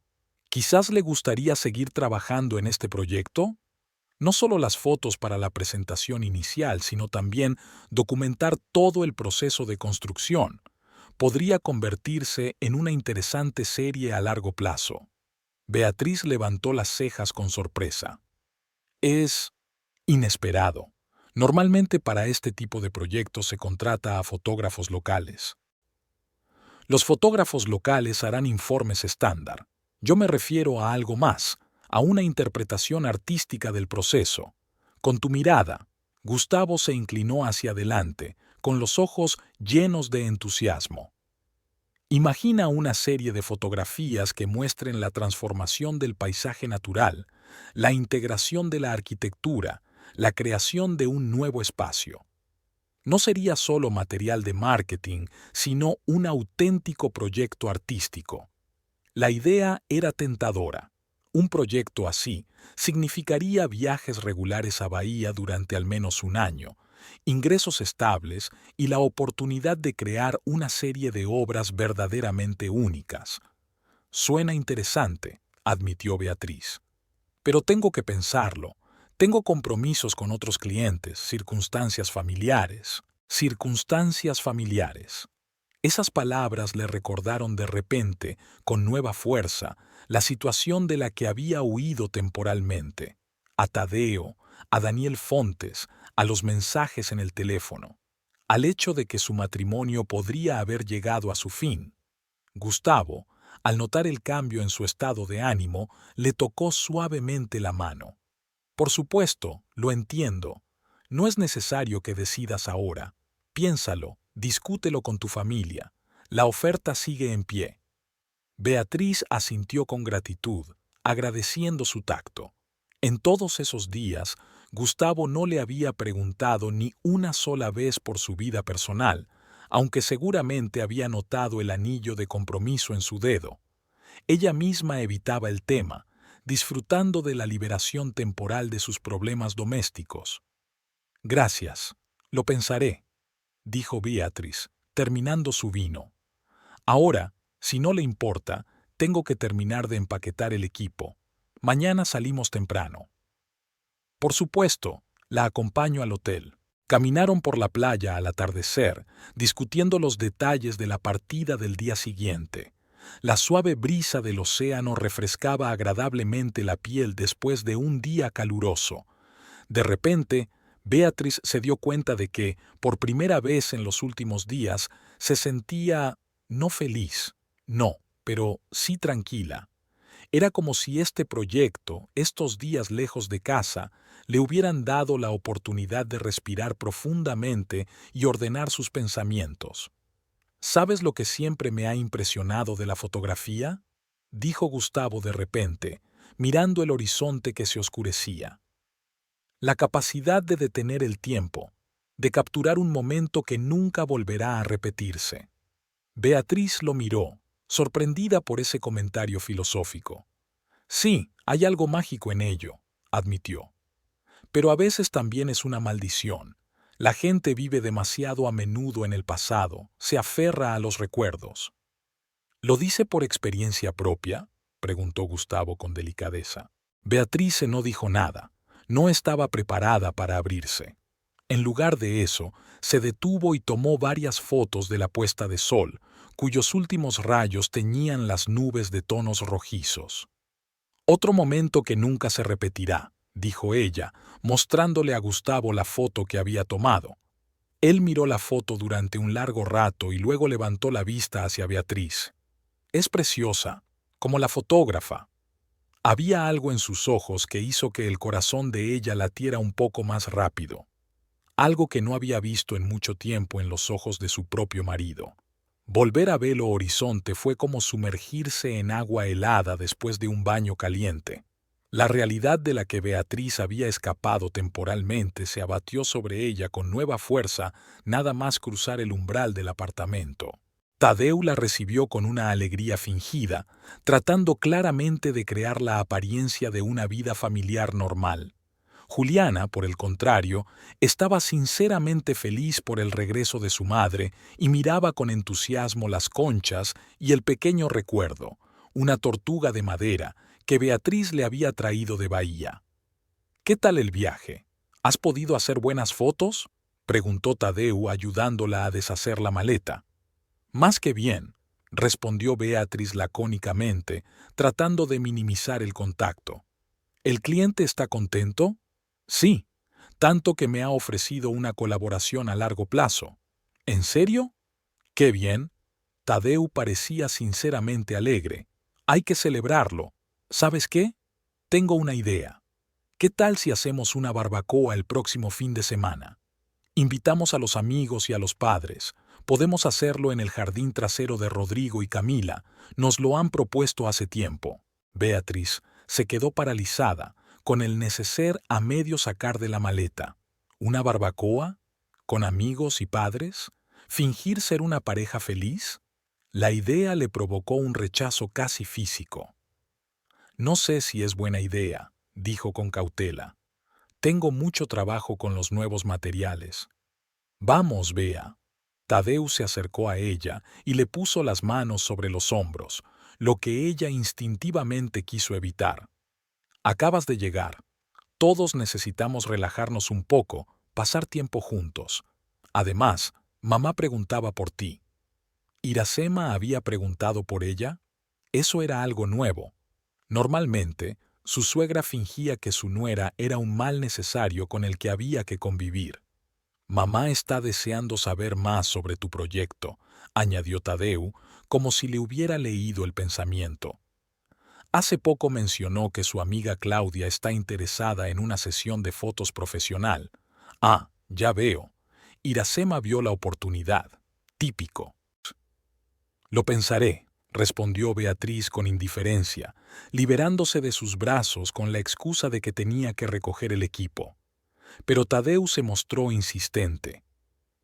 ¿quizás le gustaría seguir trabajando en este proyecto? No solo las fotos para la presentación inicial, sino también documentar todo el proceso de construcción. Podría convertirse en una interesante serie a largo plazo. Beatriz levantó las cejas con sorpresa. Es inesperado. Normalmente para este tipo de proyectos se contrata a fotógrafos locales. Los fotógrafos locales harán informes estándar. Yo me refiero a algo más, a una interpretación artística del proceso. Con tu mirada, Gustavo se inclinó hacia adelante, con los ojos llenos de entusiasmo. Imagina una serie de fotografías que muestren la transformación del paisaje natural, la integración de la arquitectura, la creación de un nuevo espacio. No sería solo material de marketing, sino un auténtico proyecto artístico. La idea era tentadora. Un proyecto así significaría viajes regulares a Bahía durante al menos un año, ingresos estables y la oportunidad de crear una serie de obras verdaderamente únicas. Suena interesante, admitió Beatriz. Pero tengo que pensarlo. Tengo compromisos con otros clientes, circunstancias familiares. Circunstancias familiares. Esas palabras le recordaron de repente, con nueva fuerza, la situación de la que había huido temporalmente. A Tadeo, a Daniel Fontes, a los mensajes en el teléfono, al hecho de que su matrimonio podría haber llegado a su fin. Gustavo, al notar el cambio en su estado de ánimo, le tocó suavemente la mano. Por supuesto, lo entiendo. No es necesario que decidas ahora. Piénsalo, discútelo con tu familia. La oferta sigue en pie. Beatriz asintió con gratitud, agradeciendo su tacto. En todos esos días, Gustavo no le había preguntado ni una sola vez por su vida personal, aunque seguramente había notado el anillo de compromiso en su dedo. Ella misma evitaba el tema, disfrutando de la liberación temporal de sus problemas domésticos. Gracias, lo pensaré, dijo Beatriz, terminando su vino. Ahora, si no le importa, tengo que terminar de empaquetar el equipo. Mañana salimos temprano. Por supuesto, la acompaño al hotel. Caminaron por la playa al atardecer, discutiendo los detalles de la partida del día siguiente. La suave brisa del océano refrescaba agradablemente la piel después de un día caluroso. De repente, Beatriz se dio cuenta de que, por primera vez en los últimos días, se sentía no feliz, no, pero sí tranquila. Era como si este proyecto, estos días lejos de casa, le hubieran dado la oportunidad de respirar profundamente y ordenar sus pensamientos. ¿Sabes lo que siempre me ha impresionado de la fotografía?, dijo Gustavo de repente, mirando el horizonte que se oscurecía. La capacidad de detener el tiempo, de capturar un momento que nunca volverá a repetirse. Beatriz lo miró, sorprendida por ese comentario filosófico. Sí, hay algo mágico en ello, admitió. Pero a veces también es una maldición. La gente vive demasiado a menudo en el pasado, se aferra a los recuerdos. ¿Lo dice por experiencia propia?, preguntó Gustavo con delicadeza. Beatriz no dijo nada. No estaba preparada para abrirse. En lugar de eso, se detuvo y tomó varias fotos de la puesta de sol, cuyos últimos rayos teñían las nubes de tonos rojizos. Otro momento que nunca se repetirá, dijo ella, mostrándole a Gustavo la foto que había tomado. Él miró la foto durante un largo rato y luego levantó la vista hacia Beatriz. Es preciosa, como la fotógrafa. Había algo en sus ojos que hizo que el corazón de ella latiera un poco más rápido. Algo que no había visto en mucho tiempo en los ojos de su propio marido. Volver a Belo Horizonte fue como sumergirse en agua helada después de un baño caliente. La realidad de la que Beatriz había escapado temporalmente se abatió sobre ella con nueva fuerza nada más cruzar el umbral del apartamento. Tadeu la recibió con una alegría fingida, tratando claramente de crear la apariencia de una vida familiar normal. Juliana, por el contrario, estaba sinceramente feliz por el regreso de su madre y miraba con entusiasmo las conchas y el pequeño recuerdo, una tortuga de madera, que Beatriz le había traído de Bahía. ¿Qué tal el viaje? ¿Has podido hacer buenas fotos?, preguntó Tadeu ayudándola a deshacer la maleta. Más que bien, respondió Beatriz lacónicamente, tratando de minimizar el contacto. ¿El cliente está contento? Sí, tanto que me ha ofrecido una colaboración a largo plazo. ¿En serio? ¡Qué bien! Tadeu parecía sinceramente alegre. Hay que celebrarlo. ¿Sabes qué? Tengo una idea. ¿Qué tal si hacemos una barbacoa el próximo fin de semana? Invitamos a los amigos y a los padres. Podemos hacerlo en el jardín trasero de Rodrigo y Camila. Nos lo han propuesto hace tiempo. Beatriz se quedó paralizada, con el neceser a medio sacar de la maleta. ¿Una barbacoa? ¿Con amigos y padres? ¿Fingir ser una pareja feliz? La idea le provocó un rechazo casi físico. No sé si es buena idea, dijo con cautela. Tengo mucho trabajo con los nuevos materiales. Vamos, Bea. Tadeu se acercó a ella y le puso las manos sobre los hombros, lo que ella instintivamente quiso evitar. Acabas de llegar. Todos necesitamos relajarnos un poco, pasar tiempo juntos. Además, mamá preguntaba por ti. ¿Iracema había preguntado por ella? Eso era algo nuevo. Normalmente, su suegra fingía que su nuera era un mal necesario con el que había que convivir. Mamá está deseando saber más sobre tu proyecto, añadió Tadeu, como si le hubiera leído el pensamiento. Hace poco mencionó que su amiga Claudia está interesada en una sesión de fotos profesional. Ah, ya veo. Iracema vio la oportunidad. Típico. Lo pensaré, respondió Beatriz con indiferencia, liberándose de sus brazos con la excusa de que tenía que recoger el equipo. Pero Tadeu se mostró insistente.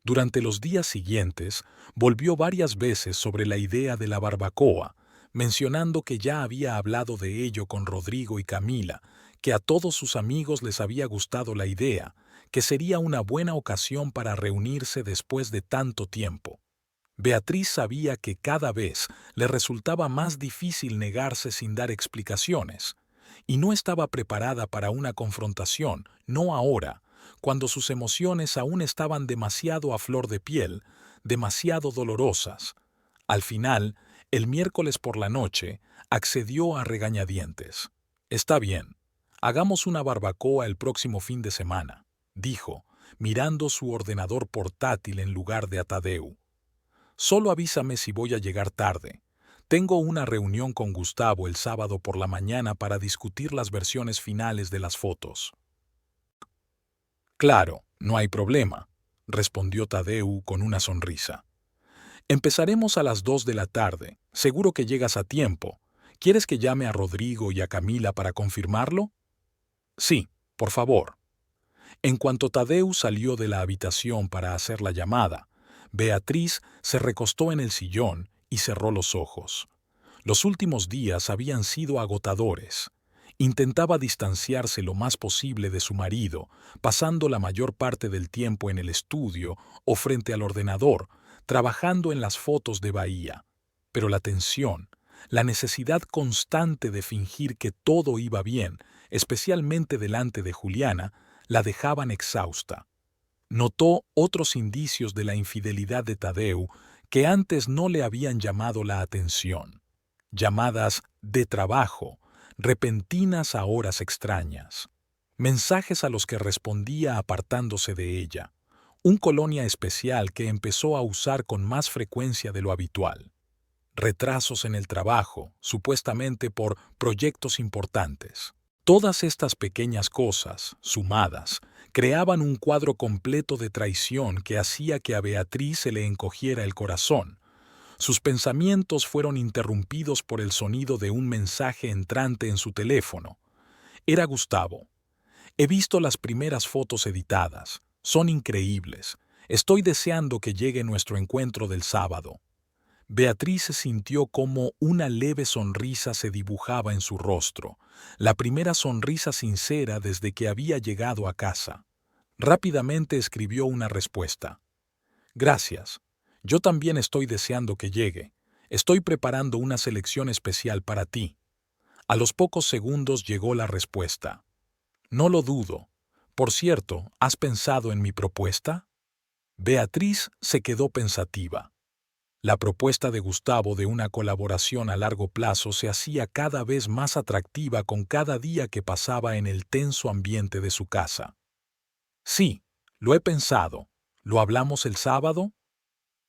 Durante los días siguientes, volvió varias veces sobre la idea de la barbacoa, mencionando que ya había hablado de ello con Rodrigo y Camila, que a todos sus amigos les había gustado la idea, que sería una buena ocasión para reunirse después de tanto tiempo. Beatriz sabía que cada vez le resultaba más difícil negarse sin dar explicaciones, y no estaba preparada para una confrontación, no ahora, cuando sus emociones aún estaban demasiado a flor de piel, demasiado dolorosas. Al final, el miércoles por la noche, accedió a regañadientes. «Está bien, hagamos una barbacoa el próximo fin de semana», dijo, mirando su ordenador portátil en lugar de a Tadeu. «Solo avísame si voy a llegar tarde. Tengo una reunión con Gustavo el sábado por la mañana para discutir las versiones finales de las fotos». «Claro, no hay problema», respondió Tadeu con una sonrisa. «Empezaremos a las 2 de la tarde. Seguro que llegas a tiempo. ¿Quieres que llame a Rodrigo y a Camila para confirmarlo?» «Sí, por favor». En cuanto Tadeu salió de la habitación para hacer la llamada, Beatriz se recostó en el sillón y cerró los ojos. Los últimos días habían sido agotadores. Intentaba distanciarse lo más posible de su marido, pasando la mayor parte del tiempo en el estudio o frente al ordenador, trabajando en las fotos de Bahía. Pero la tensión, la necesidad constante de fingir que todo iba bien, especialmente delante de Juliana, la dejaban exhausta. Notó otros indicios de la infidelidad de Tadeu que antes no le habían llamado la atención. Llamadas de trabajo, repentinas a horas extrañas. Mensajes a los que respondía apartándose de ella. Un colonia especial que empezó a usar con más frecuencia de lo habitual. Retrasos en el trabajo, supuestamente por proyectos importantes. Todas estas pequeñas cosas, sumadas, creaban un cuadro completo de traición que hacía que a Beatriz se le encogiera el corazón. Sus pensamientos fueron interrumpidos por el sonido de un mensaje entrante en su teléfono. Era Gustavo. «He visto las primeras fotos editadas. Son increíbles. Estoy deseando que llegue nuestro encuentro del sábado». Beatriz sintió como una leve sonrisa se dibujaba en su rostro, la primera sonrisa sincera desde que había llegado a casa. Rápidamente escribió una respuesta. «Gracias. Yo también estoy deseando que llegue. Estoy preparando una selección especial para ti». A los pocos segundos llegó la respuesta. «No lo dudo. Por cierto, ¿has pensado en mi propuesta?» Beatriz se quedó pensativa. La propuesta de Gustavo de una colaboración a largo plazo se hacía cada vez más atractiva con cada día que pasaba en el tenso ambiente de su casa. «Sí, lo he pensado. ¿Lo hablamos el sábado?»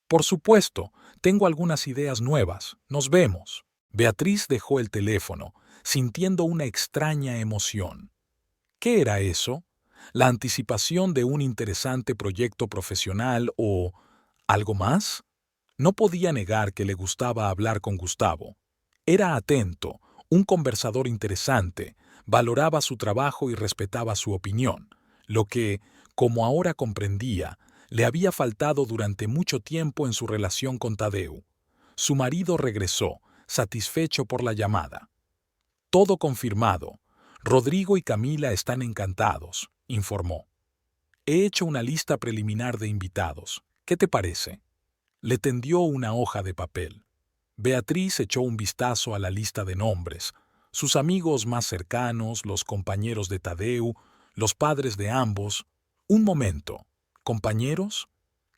«Por supuesto, tengo algunas ideas nuevas. Nos vemos». Beatriz dejó el teléfono, sintiendo una extraña emoción. ¿Qué era eso? ¿La anticipación de un interesante proyecto profesional o algo más? No podía negar que le gustaba hablar con Gustavo. Era atento, un conversador interesante, valoraba su trabajo y respetaba su opinión, lo que, como ahora comprendía, le había faltado durante mucho tiempo en su relación con Tadeu. Su marido regresó, satisfecho por la llamada. Todo confirmado. Rodrigo y Camila están encantados, informó. He hecho una lista preliminar de invitados. ¿Qué te parece? Le tendió una hoja de papel. Beatriz echó un vistazo a la lista de nombres. Sus amigos más cercanos, los compañeros de Tadeu, los padres de ambos. Un momento. ¿Compañeros?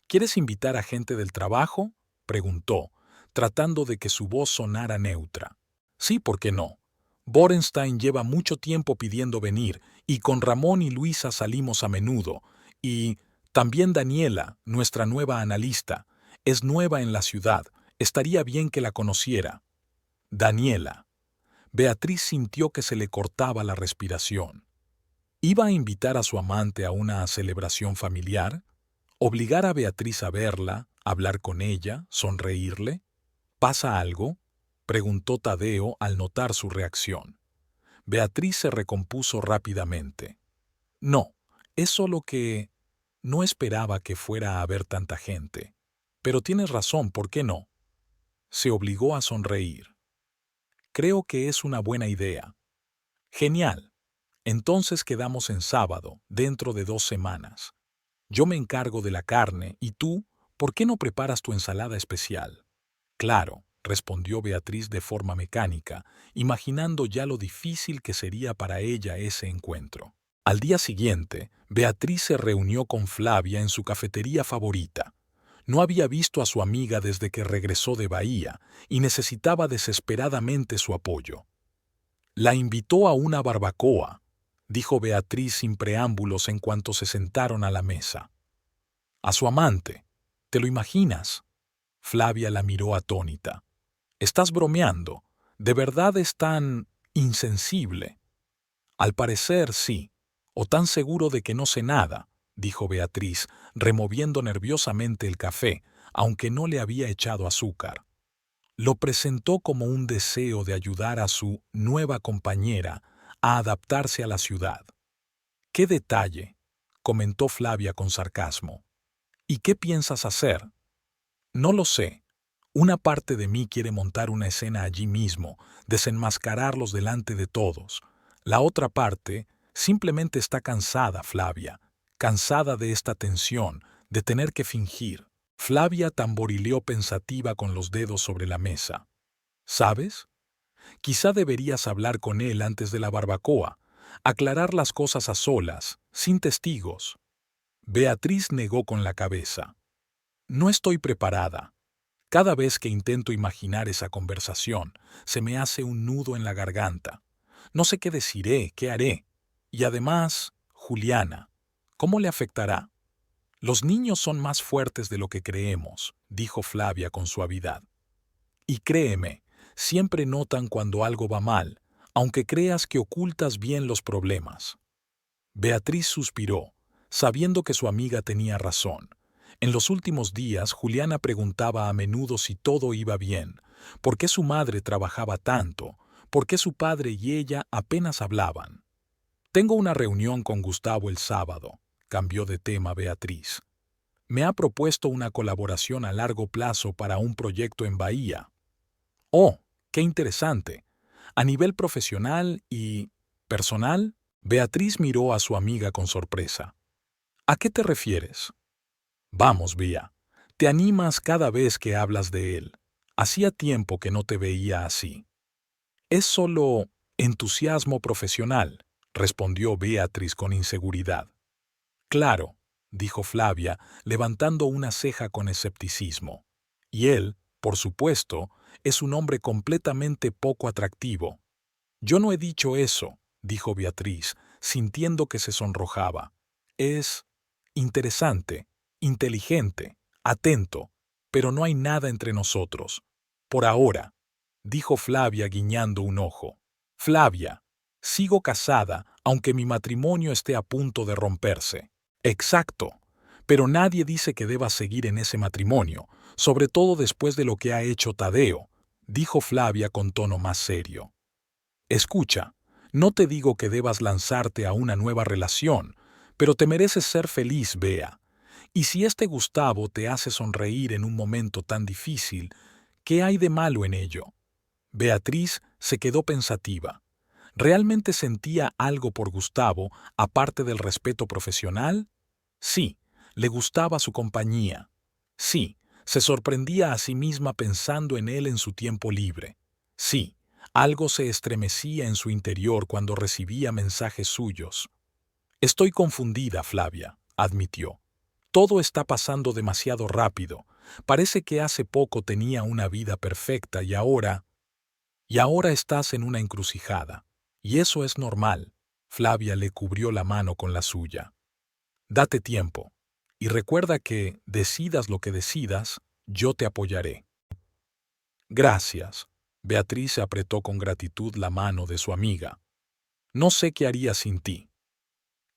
¿Quieres invitar a gente del trabajo?, preguntó, tratando de que su voz sonara neutra. Sí, ¿por qué no? Borenstein lleva mucho tiempo pidiendo venir, y con Ramón y Luisa salimos a menudo, y también Daniela, nuestra nueva analista, es nueva en la ciudad, estaría bien que la conociera. Daniela. Beatriz sintió que se le cortaba la respiración. ¿Iba a invitar a su amante a una celebración familiar? ¿Obligar a Beatriz a verla, hablar con ella, sonreírle? ¿Pasa algo?, preguntó Tadeo al notar su reacción. Beatriz se recompuso rápidamente. No, es solo que no esperaba que fuera a haber tanta gente. Pero tienes razón, ¿por qué no? Se obligó a sonreír. Creo que es una buena idea. Genial. Entonces quedamos en sábado, dentro de 2 semanas. Yo me encargo de la carne y tú, ¿por qué no preparas tu ensalada especial? Claro, respondió Beatriz de forma mecánica, imaginando ya lo difícil que sería para ella ese encuentro. Al día siguiente, Beatriz se reunió con Flavia en su cafetería favorita. No había visto a su amiga desde que regresó de Bahía y necesitaba desesperadamente su apoyo. La invitó a una barbacoa, dijo Beatriz sin preámbulos en cuanto se sentaron a la mesa. A su amante. ¿Te lo imaginas? Flavia la miró atónita. ¿Estás bromeando? ¿De verdad es tan insensible? Al parecer, sí. O tan seguro de que no sé nada, dijo Beatriz, removiendo nerviosamente el café, aunque no le había echado azúcar. Lo presentó como un deseo de ayudar a su nueva compañera a adaptarse a la ciudad. «¡Qué detalle!», comentó Flavia con sarcasmo. «¿Y qué piensas hacer?». «No lo sé. Una parte de mí quiere montar una escena allí mismo, desenmascararlos delante de todos. La otra parte simplemente está cansada, Flavia, cansada de esta tensión, de tener que fingir». Flavia tamborileó pensativa con los dedos sobre la mesa. «¿Sabes? Quizá deberías hablar con él antes de la barbacoa, aclarar las cosas a solas, sin testigos». Beatriz negó con la cabeza. «No estoy preparada. Cada vez que intento imaginar esa conversación, se me hace un nudo en la garganta. No sé qué deciré, qué haré. Y además, Juliana, ¿cómo le afectará?». «Los niños son más fuertes de lo que creemos», dijo Flavia con suavidad. «Y créeme, siempre notan cuando algo va mal, aunque creas que ocultas bien los problemas». Beatriz suspiró, sabiendo que su amiga tenía razón. En los últimos días, Juliana preguntaba a menudo si todo iba bien, por qué su madre trabajaba tanto, por qué su padre y ella apenas hablaban. «Tengo una reunión con Gustavo el sábado», cambió de tema Beatriz. «Me ha propuesto una colaboración a largo plazo para un proyecto en Bahía». «Oh, qué interesante. ¿A nivel profesional y personal?». Beatriz miró a su amiga con sorpresa. «¿A qué te refieres?». «Vamos, Bea, te animas cada vez que hablas de él. Hacía tiempo que no te veía así». «Es solo entusiasmo profesional», respondió Beatriz con inseguridad. «Claro», dijo Flavia, levantando una ceja con escepticismo. «Y él, por supuesto, es un hombre completamente poco atractivo». «Yo no he dicho eso», dijo Beatriz, sintiendo que se sonrojaba. «Es interesante, inteligente, atento, pero no hay nada entre nosotros. Por ahora», dijo Flavia guiñando un ojo. «Flavia, sigo casada, aunque mi matrimonio esté a punto de romperse». «Exacto, pero nadie dice que debas seguir en ese matrimonio, sobre todo después de lo que ha hecho Tadeo», dijo Flavia con tono más serio. «Escucha, no te digo que debas lanzarte a una nueva relación, pero te mereces ser feliz, Bea. Y si este Gustavo te hace sonreír en un momento tan difícil, ¿qué hay de malo en ello?». Beatriz se quedó pensativa. ¿Realmente sentía algo por Gustavo, aparte del respeto profesional? Sí, le gustaba su compañía. Sí, se sorprendía a sí misma pensando en él en su tiempo libre. Sí, algo se estremecía en su interior cuando recibía mensajes suyos. Estoy confundida, Flavia, admitió. Todo está pasando demasiado rápido. Parece que hace poco tenía una vida perfecta y ahora estás en una encrucijada. Y eso es normal. Flavia le cubrió la mano con la suya. Date tiempo. Y recuerda que, decidas lo que decidas, yo te apoyaré. Gracias. Beatriz se apretó con gratitud la mano de su amiga. No sé qué haría sin ti.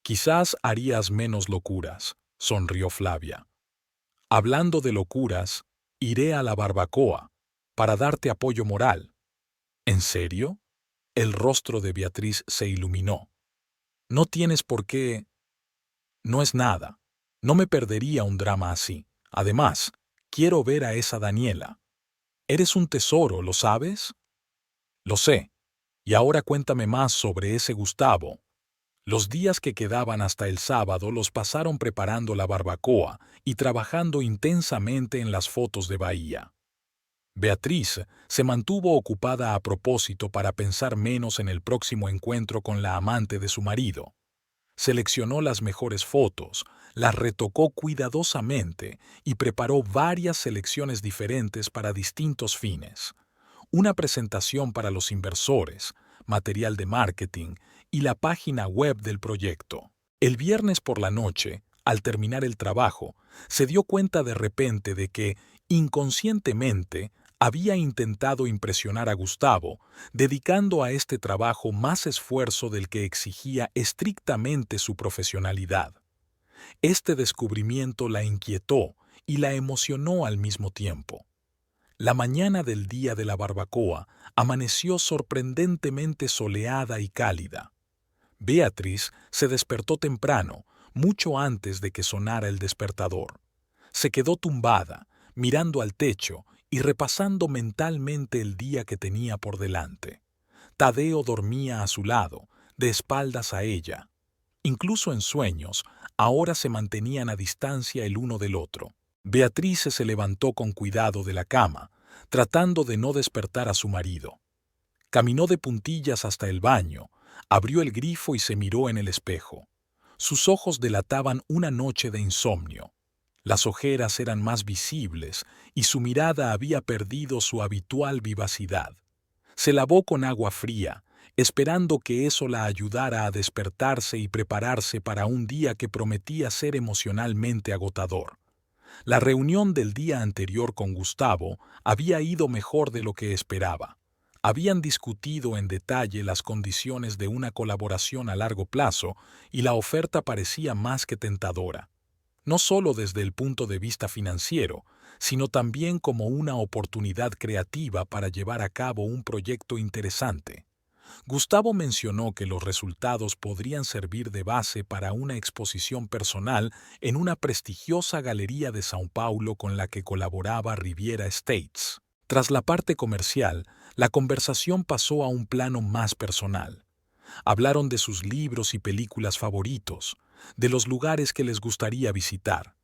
Quizás harías menos locuras, sonrió Flavia. Hablando de locuras, iré a la barbacoa para darte apoyo moral. ¿En serio? El rostro de Beatriz se iluminó. No tienes por qué. No es nada. No me perdería un drama así. Además, quiero ver a esa Daniela. Eres un tesoro, ¿lo sabes? Lo sé. Y ahora cuéntame más sobre ese Gustavo. Los días que quedaban hasta el sábado los pasaron preparando la barbacoa y trabajando intensamente en las fotos de Bahía. Beatriz se mantuvo ocupada a propósito para pensar menos en el próximo encuentro con la amante de su marido. Seleccionó las mejores fotos, las retocó cuidadosamente y preparó varias selecciones diferentes para distintos fines. Una presentación para los inversores, material de marketing y la página web del proyecto. El viernes por la noche, al terminar el trabajo, se dio cuenta de repente de que, inconscientemente, había intentado impresionar a Gustavo, dedicando a este trabajo más esfuerzo del que exigía estrictamente su profesionalidad. Este descubrimiento la inquietó y la emocionó al mismo tiempo. La mañana del día de la barbacoa amaneció sorprendentemente soleada y cálida. Beatriz se despertó temprano, mucho antes de que sonara el despertador. Se quedó tumbada, mirando al techo y repasando mentalmente el día que tenía por delante. Tadeo dormía a su lado, de espaldas a ella. Incluso en sueños, ahora se mantenían a distancia el uno del otro. Beatriz se levantó con cuidado de la cama, tratando de no despertar a su marido. Caminó de puntillas hasta el baño, abrió el grifo y se miró en el espejo. Sus ojos delataban una noche de insomnio. Las ojeras eran más visibles y su mirada había perdido su habitual vivacidad. Se lavó con agua fría, esperando que eso la ayudara a despertarse y prepararse para un día que prometía ser emocionalmente agotador. La reunión del día anterior con Gustavo había ido mejor de lo que esperaba. Habían discutido en detalle las condiciones de una colaboración a largo plazo y la oferta parecía más que tentadora. No solo desde el punto de vista financiero, sino también como una oportunidad creativa para llevar a cabo un proyecto interesante. Gustavo mencionó que los resultados podrían servir de base para una exposición personal en una prestigiosa galería de São Paulo con la que colaboraba Riviera Estates. Tras la parte comercial, la conversación pasó a un plano más personal. Hablaron de sus libros y películas favoritos, de los lugares que les gustaría visitar.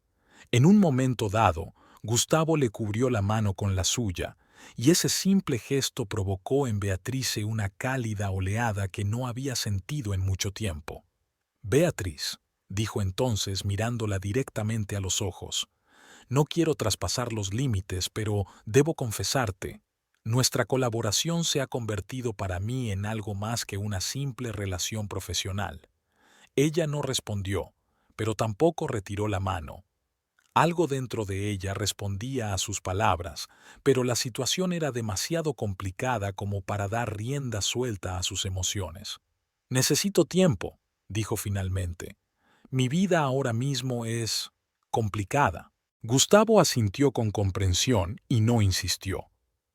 En un momento dado, Gustavo le cubrió la mano con la suya, y ese simple gesto provocó en Beatriz una cálida oleada que no había sentido en mucho tiempo. Beatriz, dijo entonces mirándola directamente a los ojos, no quiero traspasar los límites, pero debo confesarte, nuestra colaboración se ha convertido para mí en algo más que una simple relación profesional. Ella no respondió, pero tampoco retiró la mano. Algo dentro de ella respondía a sus palabras, pero la situación era demasiado complicada como para dar rienda suelta a sus emociones. Necesito tiempo, dijo finalmente. Mi vida ahora mismo es complicada. Gustavo asintió con comprensión y no insistió.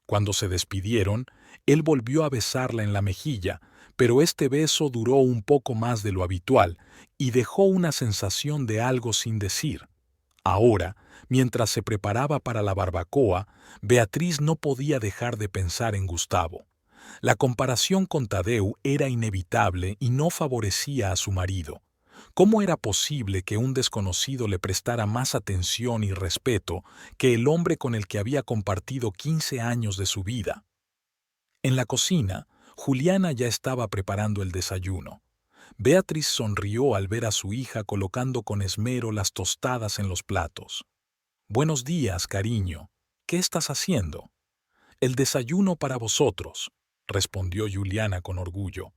Cuando se despidieron, él volvió a besarla en la mejilla, pero este beso duró un poco más de lo habitual y dejó una sensación de algo sin decir. Ahora, mientras se preparaba para la barbacoa, Beatriz no podía dejar de pensar en Gustavo. La comparación con Tadeu era inevitable y no favorecía a su marido. ¿Cómo era posible que un desconocido le prestara más atención y respeto que el hombre con el que había compartido 15 años de su vida? En la cocina, Juliana ya estaba preparando el desayuno. Beatriz sonrió al ver a su hija colocando con esmero las tostadas en los platos. «Buenos días, cariño. ¿Qué estás haciendo?» «El desayuno para vosotros», respondió Juliana con orgullo.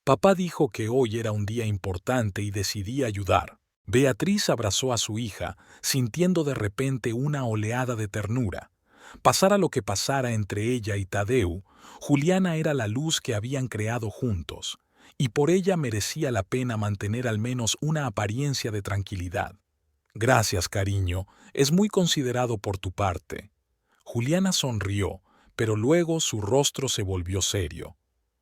Papá dijo que hoy era un día importante y decidí ayudar. Beatriz abrazó a su hija, sintiendo de repente una oleada de ternura. Pasara lo que pasara entre ella y Tadeu, Juliana era la luz que habían creado juntos, y por ella merecía la pena mantener al menos una apariencia de tranquilidad. «Gracias, cariño, es muy considerado por tu parte». Juliana sonrió, pero luego su rostro se volvió serio.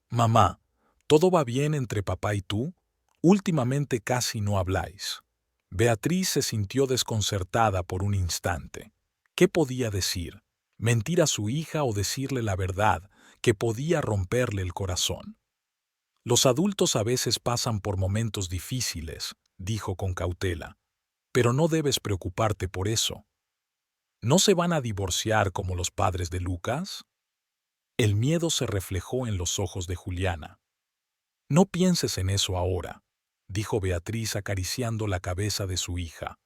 «Mamá, ¿todo va bien entre papá y tú? Últimamente casi no habláis». Beatriz se sintió desconcertada por un instante. ¿Qué podía decir? ¿Mentir a su hija o decirle la verdad, que podía romperle el corazón? «Los adultos a veces pasan por momentos difíciles», dijo con cautela. «Pero no debes preocuparte por eso. ¿No se van a divorciar como los padres de Lucas?» El miedo se reflejó en los ojos de Juliana. «No pienses en eso ahora», dijo Beatriz acariciando la cabeza de su hija.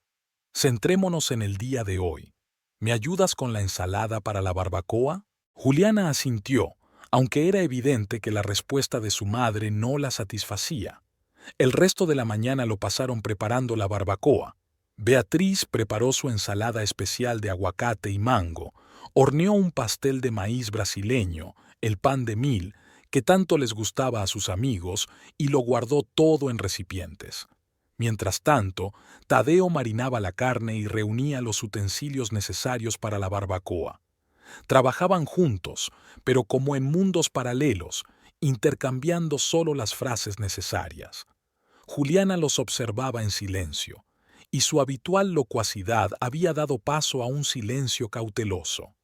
«Centrémonos en el día de hoy. ¿Me ayudas con la ensalada para la barbacoa?» Juliana asintió, aunque era evidente que la respuesta de su madre no la satisfacía. El resto de la mañana lo pasaron preparando la barbacoa. Beatriz preparó su ensalada especial de aguacate y mango, horneó un pastel de maíz brasileño, el pan de mil, que tanto les gustaba a sus amigos, y lo guardó todo en recipientes. Mientras tanto, Tadeo marinaba la carne y reunía los utensilios necesarios para la barbacoa. Trabajaban juntos, pero como en mundos paralelos, intercambiando solo las frases necesarias. Juliana los observaba en silencio, y su habitual locuacidad había dado paso a un silencio cauteloso.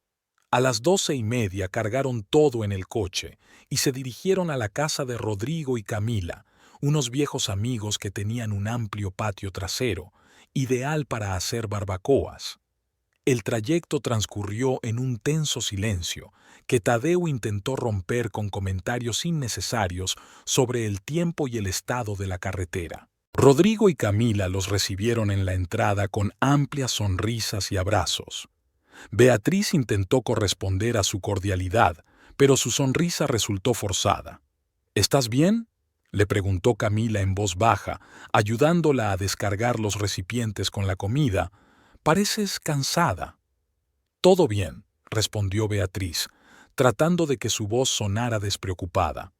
A las 12:30 cargaron todo en el coche y se dirigieron a la casa de Rodrigo y Camila, unos viejos amigos que tenían un amplio patio trasero, ideal para hacer barbacoas. El trayecto transcurrió en un tenso silencio que Tadeu intentó romper con comentarios innecesarios sobre el tiempo y el estado de la carretera. Rodrigo y Camila los recibieron en la entrada con amplias sonrisas y abrazos. Beatriz intentó corresponder a su cordialidad, pero su sonrisa resultó forzada. «¿Estás bien?», le preguntó Camila en voz baja, ayudándola a descargar los recipientes con la comida. «Pareces cansada». «Todo bien», respondió Beatriz, tratando de que su voz sonara despreocupada.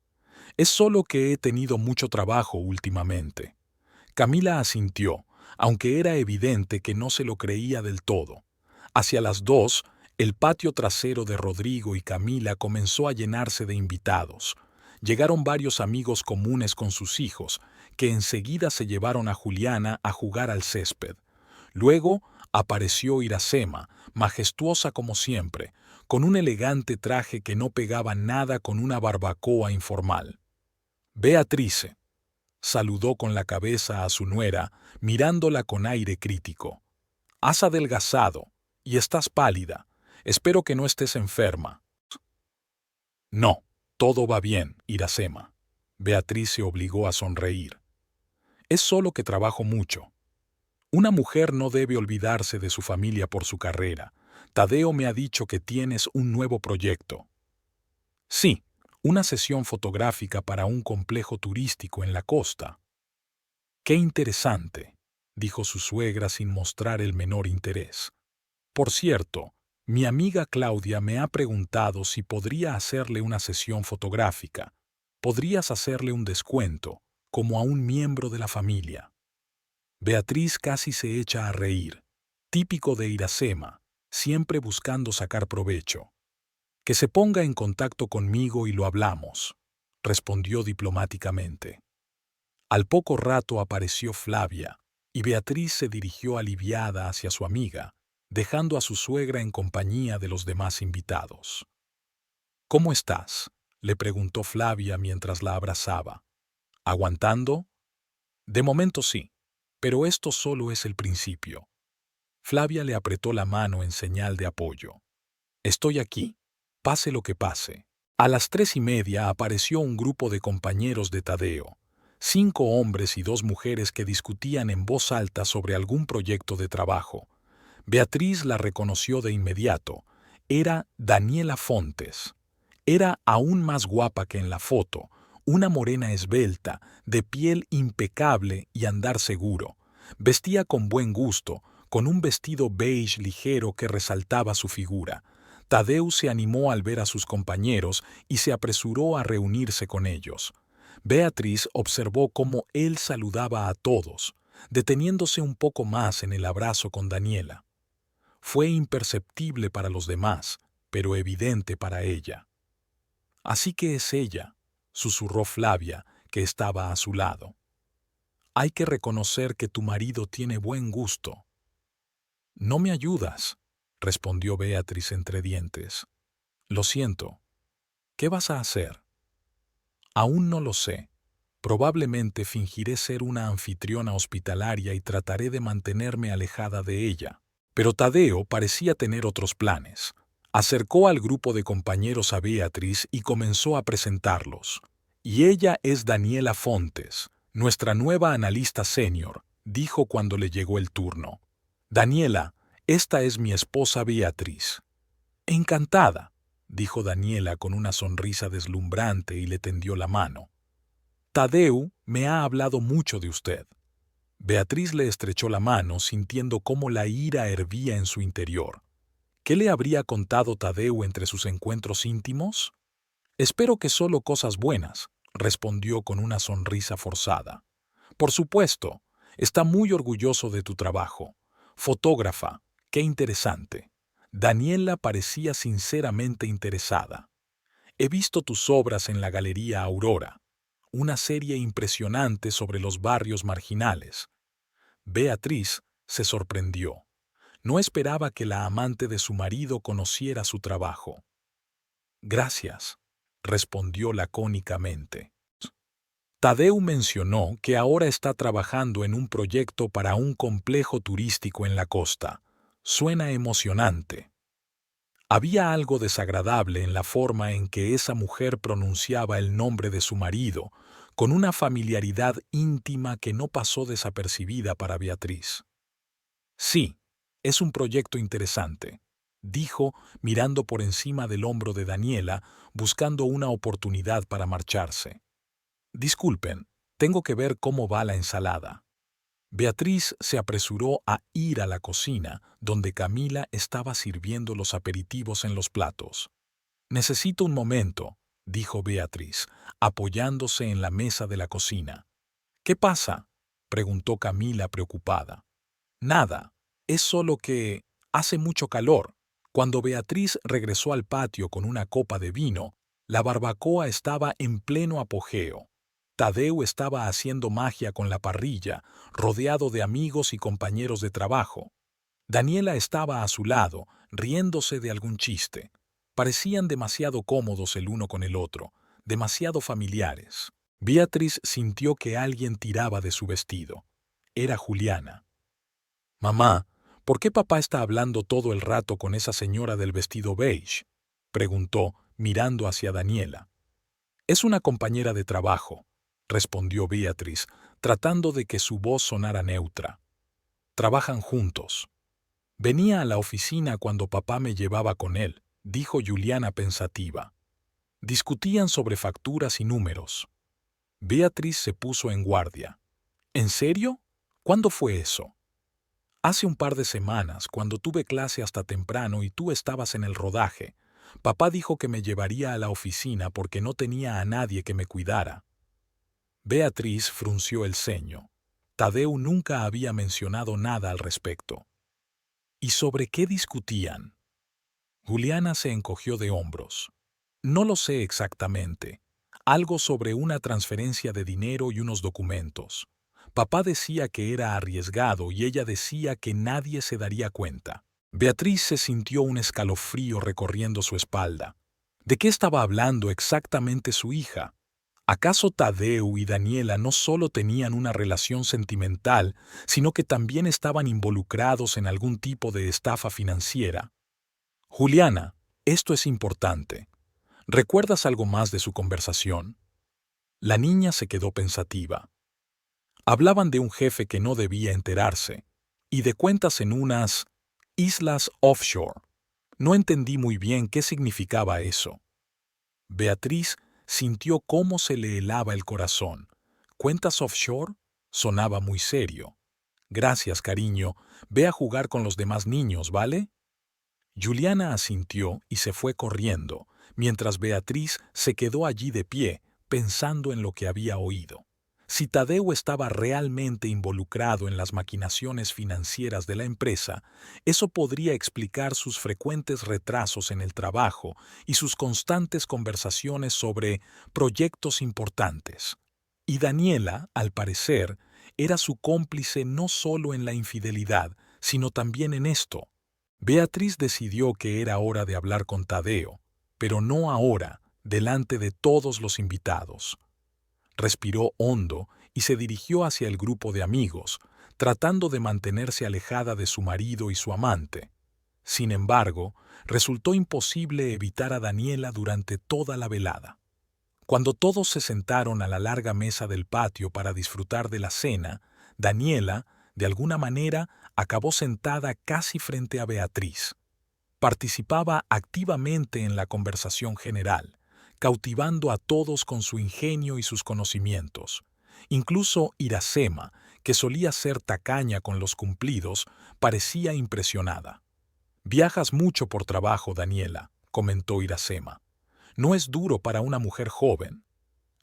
«Es solo que he tenido mucho trabajo últimamente». Camila asintió, aunque era evidente que no se lo creía del todo. Hacia las 2, el patio trasero de Rodrigo y Camila comenzó a llenarse de invitados. Llegaron varios amigos comunes con sus hijos, que enseguida se llevaron a Juliana a jugar al césped. Luego apareció Iracema, majestuosa como siempre, con un elegante traje que no pegaba nada con una barbacoa informal. «Beatrice», saludó con la cabeza a su nuera, mirándola con aire crítico. «Has adelgazado y estás pálida. Espero que no estés enferma». «No, todo va bien, Iracema». Beatriz se obligó a sonreír. «Es solo que trabajo mucho. Una mujer no debe olvidarse de su familia por su carrera. Tadeo me ha dicho que tienes un nuevo proyecto». «Sí, una sesión fotográfica para un complejo turístico en la costa». «Qué interesante», dijo su suegra sin mostrar el menor interés. «Por cierto, mi amiga Claudia me ha preguntado si podría hacerle una sesión fotográfica. Podrías hacerle un descuento, como a un miembro de la familia». Beatriz casi se echa a reír, típico de Iracema, siempre buscando sacar provecho. «Que se ponga en contacto conmigo y lo hablamos», respondió diplomáticamente. Al poco rato apareció Flavia, y Beatriz se dirigió aliviada hacia su amiga, dejando a su suegra en compañía de los demás invitados. «¿Cómo estás?», le preguntó Flavia mientras la abrazaba. ¿Aguantando? De momento sí, pero esto solo es el principio. Flavia le apretó la mano en señal de apoyo. Estoy aquí, pase lo que pase. A las 3:30 apareció un grupo de compañeros de Tadeo, 5 hombres y 2 mujeres que discutían en voz alta sobre algún proyecto de trabajo. Beatriz la reconoció de inmediato. Era Daniela Fontes. Era aún más guapa que en la foto, una morena esbelta, de piel impecable y andar seguro. Vestía con buen gusto, con un vestido beige ligero que resaltaba su figura. Tadeu se animó al ver a sus compañeros y se apresuró a reunirse con ellos. Beatriz observó cómo él saludaba a todos, deteniéndose un poco más en el abrazo con Daniela. Fue imperceptible para los demás, pero evidente para ella. Así que es ella, susurró Flavia, que estaba a su lado. Hay que reconocer que tu marido tiene buen gusto. No me ayudas, respondió Beatriz entre dientes. Lo siento. ¿Qué vas a hacer? Aún no lo sé. Probablemente fingiré ser una anfitriona hospitalaria y trataré de mantenerme alejada de ella. Pero Tadeo parecía tener otros planes. Acercó al grupo de compañeros a Beatriz y comenzó a presentarlos. Y ella es Daniela Fontes, nuestra nueva analista senior, dijo cuando le llegó el turno. Daniela, esta es mi esposa Beatriz. Encantada, dijo Daniela con una sonrisa deslumbrante y le tendió la mano. Tadeu me ha hablado mucho de usted. Beatriz le estrechó la mano sintiendo cómo la ira hervía en su interior. ¿Qué le habría contado Tadeu entre sus encuentros íntimos? Espero que solo cosas buenas, respondió con una sonrisa forzada. Por supuesto, está muy orgulloso de tu trabajo. Fotógrafa, qué interesante. Daniela parecía sinceramente interesada. He visto tus obras en la Galería Aurora, una serie impresionante sobre los barrios marginales. Beatriz se sorprendió. No esperaba que la amante de su marido conociera su trabajo. Gracias, respondió lacónicamente. Tadeu mencionó que ahora está trabajando en un proyecto para un complejo turístico en la costa. Suena emocionante. Había algo desagradable en la forma en que esa mujer pronunciaba el nombre de su marido, con una familiaridad íntima que no pasó desapercibida para Beatriz. Sí, es un proyecto interesante, dijo, mirando por encima del hombro de Daniela, buscando una oportunidad para marcharse. Disculpen, tengo que ver cómo va la ensalada. Beatriz se apresuró a ir a la cocina, donde Camila estaba sirviendo los aperitivos en los platos. Necesito un momento, dijo Beatriz, apoyándose en la mesa de la cocina. ¿Qué pasa? Preguntó Camila preocupada. Nada, es solo que hace mucho calor. Cuando Beatriz regresó al patio con una copa de vino, la barbacoa estaba en pleno apogeo. Tadeu estaba haciendo magia con la parrilla, rodeado de amigos y compañeros de trabajo. Daniela estaba a su lado, riéndose de algún chiste. Parecían demasiado cómodos el uno con el otro, demasiado familiares. Beatriz sintió que alguien tiraba de su vestido. Era Juliana. «Mamá, ¿por qué papá está hablando todo el rato con esa señora del vestido beige?», preguntó, mirando hacia Daniela. «Es una compañera de trabajo», respondió Beatriz, tratando de que su voz sonara neutra. «Trabajan juntos». «Venía a la oficina cuando papá me llevaba con él», dijo Juliana pensativa. Discutían sobre facturas y números. Beatriz se puso en guardia. «¿En serio? ¿Cuándo fue eso?» «Hace un par de semanas, cuando tuve clase hasta temprano y tú estabas en el rodaje. Papá dijo que me llevaría a la oficina porque no tenía a nadie que me cuidara». Beatriz frunció el ceño. Tadeu nunca había mencionado nada al respecto. ¿Y sobre qué discutían? Juliana se encogió de hombros. «No lo sé exactamente. Algo sobre una transferencia de dinero y unos documentos. Papá decía que era arriesgado y ella decía que nadie se daría cuenta». Beatriz se sintió un escalofrío recorriendo su espalda. ¿De qué estaba hablando exactamente su hija? ¿Acaso Tadeu y Daniela no solo tenían una relación sentimental, sino que también estaban involucrados en algún tipo de estafa financiera? Juliana, esto es importante. ¿Recuerdas algo más de su conversación? La niña se quedó pensativa. Hablaban de un jefe que no debía enterarse, y de cuentas en unas islas offshore. No entendí muy bien qué significaba eso. Beatriz sintió cómo se le helaba el corazón. ¿Cuentas offshore? Sonaba muy serio. Gracias, cariño. Ve a jugar con los demás niños, ¿vale? Juliana asintió y se fue corriendo, mientras Beatriz se quedó allí de pie, pensando en lo que había oído. Si Tadeu estaba realmente involucrado en las maquinaciones financieras de la empresa, eso podría explicar sus frecuentes retrasos en el trabajo y sus constantes conversaciones sobre proyectos importantes. Y Daniela, al parecer, era su cómplice no solo en la infidelidad, sino también en esto. Beatriz decidió que era hora de hablar con Tadeo, pero no ahora, delante de todos los invitados. Respiró hondo y se dirigió hacia el grupo de amigos, tratando de mantenerse alejada de su marido y su amante. Sin embargo, resultó imposible evitar a Daniela durante toda la velada. Cuando todos se sentaron a la larga mesa del patio para disfrutar de la cena, Daniela, de alguna manera, acabó sentada casi frente a Beatriz. Participaba activamente en la conversación general, cautivando a todos con su ingenio y sus conocimientos. Incluso Iracema, que solía ser tacaña con los cumplidos, parecía impresionada. «Viajas mucho por trabajo, Daniela», comentó Iracema. «No es duro para una mujer joven».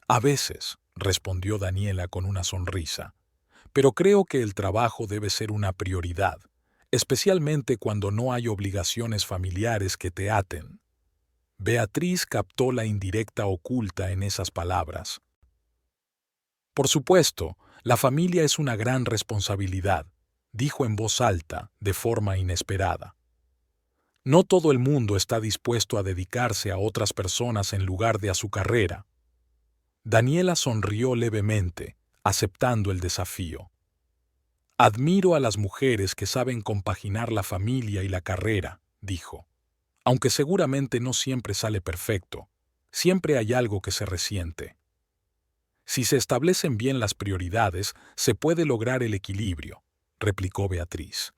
«A veces», respondió Daniela con una sonrisa, «pero creo que el trabajo debe ser una prioridad, especialmente cuando no hay obligaciones familiares que te aten». Beatriz captó la indirecta oculta en esas palabras. «Por supuesto, la familia es una gran responsabilidad», dijo en voz alta, de forma inesperada. «No todo el mundo está dispuesto a dedicarse a otras personas en lugar de a su carrera». Daniela sonrió levemente, aceptando el desafío. «Admiro a las mujeres que saben compaginar la familia y la carrera», dijo. «Aunque seguramente no siempre sale perfecto, siempre hay algo que se resiente. Si se establecen bien las prioridades, se puede lograr el equilibrio», replicó Beatriz.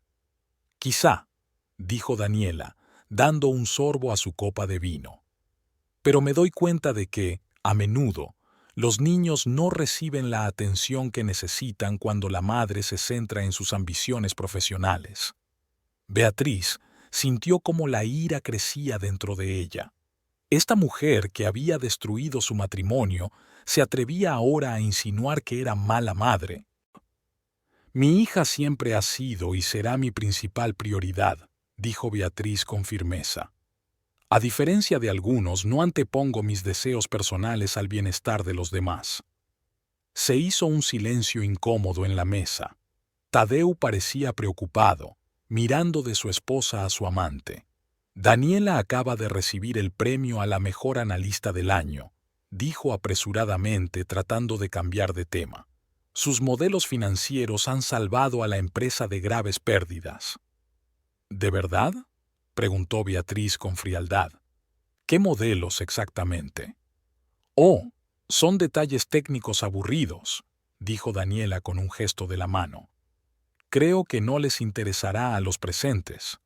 «Quizá», dijo Daniela, dando un sorbo a su copa de vino. «Pero me doy cuenta de que, a menudo, los niños no reciben la atención que necesitan cuando la madre se centra en sus ambiciones profesionales». Beatriz sintió cómo la ira crecía dentro de ella. Esta mujer que había destruido su matrimonio se atrevía ahora a insinuar que era mala madre. «Mi hija siempre ha sido y será mi principal prioridad», dijo Beatriz con firmeza. «A diferencia de algunos, no antepongo mis deseos personales al bienestar de los demás». Se hizo un silencio incómodo en la mesa. Tadeu parecía preocupado, mirando de su esposa a su amante. «Daniela acaba de recibir el premio a la mejor analista del año», dijo apresuradamente tratando de cambiar de tema. «Sus modelos financieros han salvado a la empresa de graves pérdidas». «¿De verdad?», preguntó Beatriz con frialdad. «¿Qué modelos exactamente?». «Oh, son detalles técnicos aburridos», dijo Daniela con un gesto de la mano. «Creo que no les interesará a los presentes».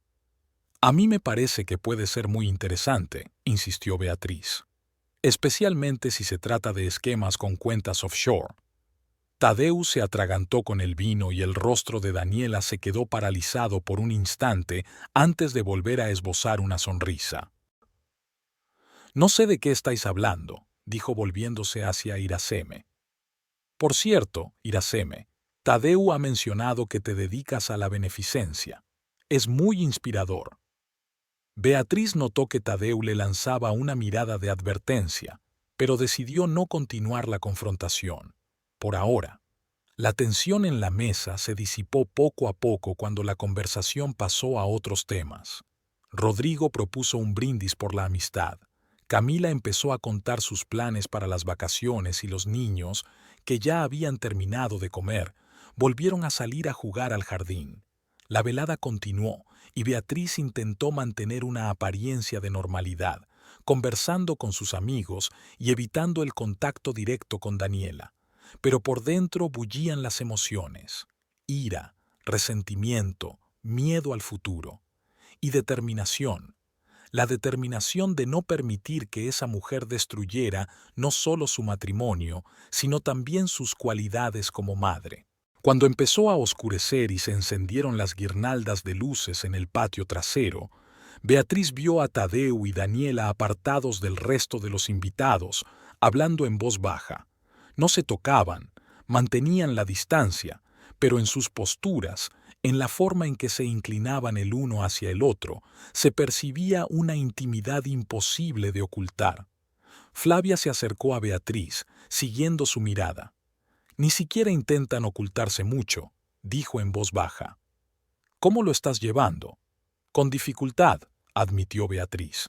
«A mí me parece que puede ser muy interesante», insistió Beatriz. «Especialmente si se trata de esquemas con cuentas offshore». Tadeu se atragantó con el vino y el rostro de Daniela se quedó paralizado por un instante antes de volver a esbozar una sonrisa. «No sé de qué estáis hablando», dijo volviéndose hacia Iraceme. «Por cierto, Iraceme, Tadeu ha mencionado que te dedicas a la beneficencia. Es muy inspirador». Beatriz notó que Tadeu le lanzaba una mirada de advertencia, pero decidió no continuar la confrontación. Por ahora, la tensión en la mesa se disipó poco a poco cuando la conversación pasó a otros temas. Rodrigo propuso un brindis por la amistad, Camila empezó a contar sus planes para las vacaciones y los niños, que ya habían terminado de comer, volvieron a salir a jugar al jardín. La velada continuó y Beatriz intentó mantener una apariencia de normalidad, conversando con sus amigos y evitando el contacto directo con Daniela. Pero por dentro bullían las emociones: ira, resentimiento, miedo al futuro y determinación. La determinación de no permitir que esa mujer destruyera no solo su matrimonio, sino también sus cualidades como madre. Cuando empezó a oscurecer y se encendieron las guirnaldas de luces en el patio trasero, Beatriz vio a Tadeu y Daniela apartados del resto de los invitados, hablando en voz baja. No se tocaban, mantenían la distancia, pero en sus posturas, en la forma en que se inclinaban el uno hacia el otro, se percibía una intimidad imposible de ocultar. Flavia se acercó a Beatriz, siguiendo su mirada. «Ni siquiera intentan ocultarse mucho», dijo en voz baja. «¿Cómo lo estás llevando?» «Con dificultad», admitió Beatriz.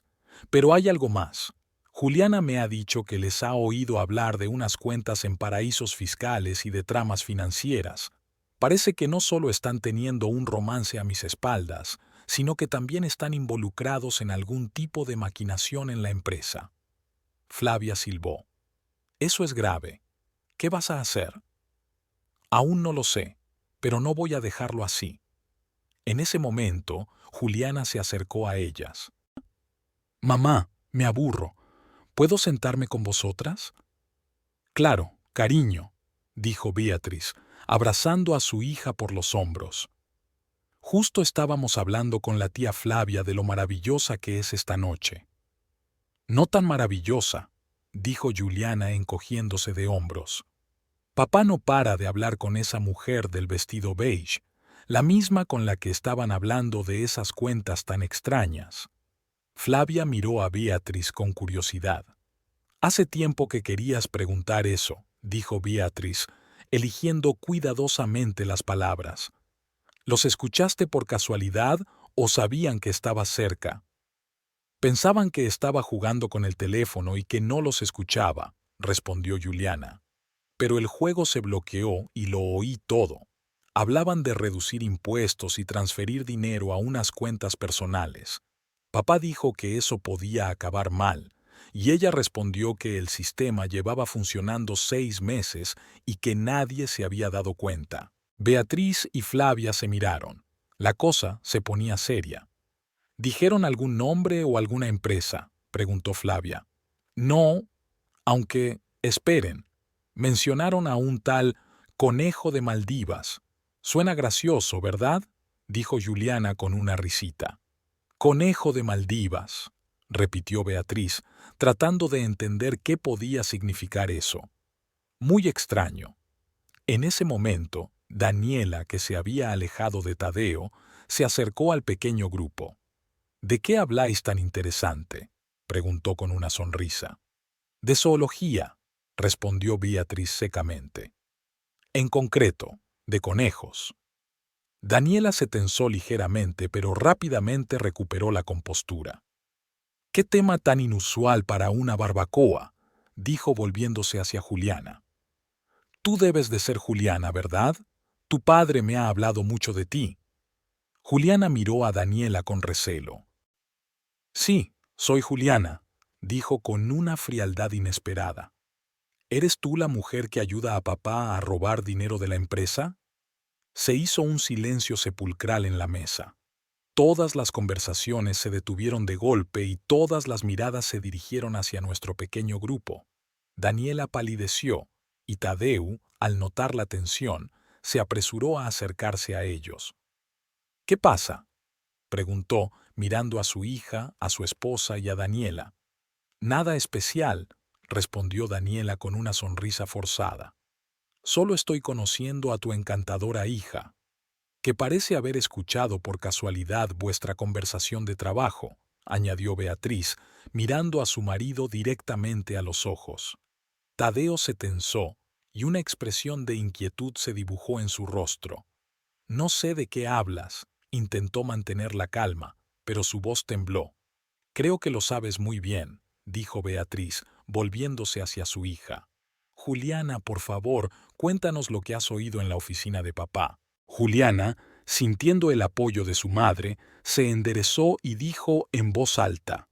«Pero hay algo más. Juliana me ha dicho que les ha oído hablar de unas cuentas en paraísos fiscales y de tramas financieras. Parece que no solo están teniendo un romance a mis espaldas, sino que también están involucrados en algún tipo de maquinación en la empresa». Flavia silbó. «Eso es grave. ¿Qué vas a hacer?» «Aún no lo sé, pero no voy a dejarlo así». En ese momento, Juliana se acercó a ellas. «Mamá, me aburro. ¿Puedo sentarme con vosotras?» «Claro, cariño», dijo Beatriz, abrazando a su hija por los hombros. «Justo estábamos hablando con la tía Flavia de lo maravillosa que es esta noche». «No tan maravillosa», dijo Juliana encogiéndose de hombros. «Papá no para de hablar con esa mujer del vestido beige, la misma con la que estaban hablando de esas cuentas tan extrañas». Flavia miró a Beatriz con curiosidad. «Hace tiempo que querías preguntar eso», dijo Beatriz, eligiendo cuidadosamente las palabras. «¿Los escuchaste por casualidad o sabían que estabas cerca?» «Pensaban que estaba jugando con el teléfono y que no los escuchaba», respondió Juliana. «Pero el juego se bloqueó y lo oí todo. Hablaban de reducir impuestos y transferir dinero a unas cuentas personales. Papá dijo que eso podía acabar mal, y ella respondió que el sistema llevaba funcionando 6 meses y que nadie se había dado cuenta». Beatriz y Flavia se miraron. La cosa se ponía seria. «¿Dijeron algún nombre o alguna empresa?», preguntó Flavia. «No, aunque, esperen, mencionaron a un tal Conejo de Maldivas. Suena gracioso, ¿verdad?», dijo Juliana con una risita. «Conejo de Maldivas», repitió Beatriz, tratando de entender qué podía significar eso. «Muy extraño». En ese momento, Daniela, que se había alejado de Tadeo, se acercó al pequeño grupo. «¿De qué habláis tan interesante?», preguntó con una sonrisa. «De zoología», respondió Beatriz secamente. «En concreto, de conejos». Daniela se tensó ligeramente, pero rápidamente recuperó la compostura. «¿Qué tema tan inusual para una barbacoa?», dijo volviéndose hacia Juliana. «Tú debes de ser Juliana, ¿verdad? Tu padre me ha hablado mucho de ti». Juliana miró a Daniela con recelo. «Sí, soy Juliana», dijo con una frialdad inesperada. «¿Eres tú la mujer que ayuda a papá a robar dinero de la empresa?». Se hizo un silencio sepulcral en la mesa. Todas las conversaciones se detuvieron de golpe y todas las miradas se dirigieron hacia nuestro pequeño grupo. Daniela palideció y Tadeu, al notar la tensión, se apresuró a acercarse a ellos. «¿Qué pasa?», preguntó, mirando a su hija, a su esposa y a Daniela. «Nada especial», respondió Daniela con una sonrisa forzada. «Solo estoy conociendo a tu encantadora hija, que parece haber escuchado por casualidad vuestra conversación de trabajo», añadió Beatriz, mirando a su marido directamente a los ojos. Tadeo se tensó y una expresión de inquietud se dibujó en su rostro. «No sé de qué hablas», intentó mantener la calma, pero su voz tembló. «Creo que lo sabes muy bien», dijo Beatriz, volviéndose hacia su hija. Juliana, por favor, cuéntanos lo que has oído en la oficina de papá. Juliana, sintiendo el apoyo de su madre, se enderezó y dijo en voz alta: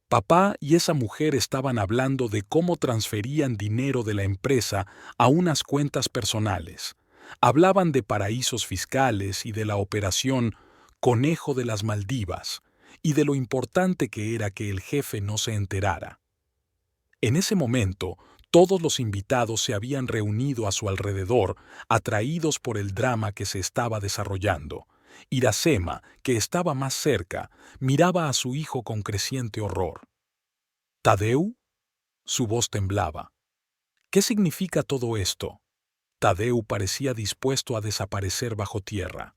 Papá y esa mujer estaban hablando de cómo transferían dinero de la empresa a unas cuentas personales. Hablaban de paraísos fiscales y de la operación Conejo de las Maldivas, y de lo importante que era que el jefe no se enterara. En ese momento, todos los invitados se habían reunido a su alrededor, atraídos por el drama que se estaba desarrollando. Iracema, que estaba más cerca, miraba a su hijo con creciente horror. ¿Tadeu? Su voz temblaba. ¿Qué significa todo esto? Tadeu parecía dispuesto a desaparecer bajo tierra.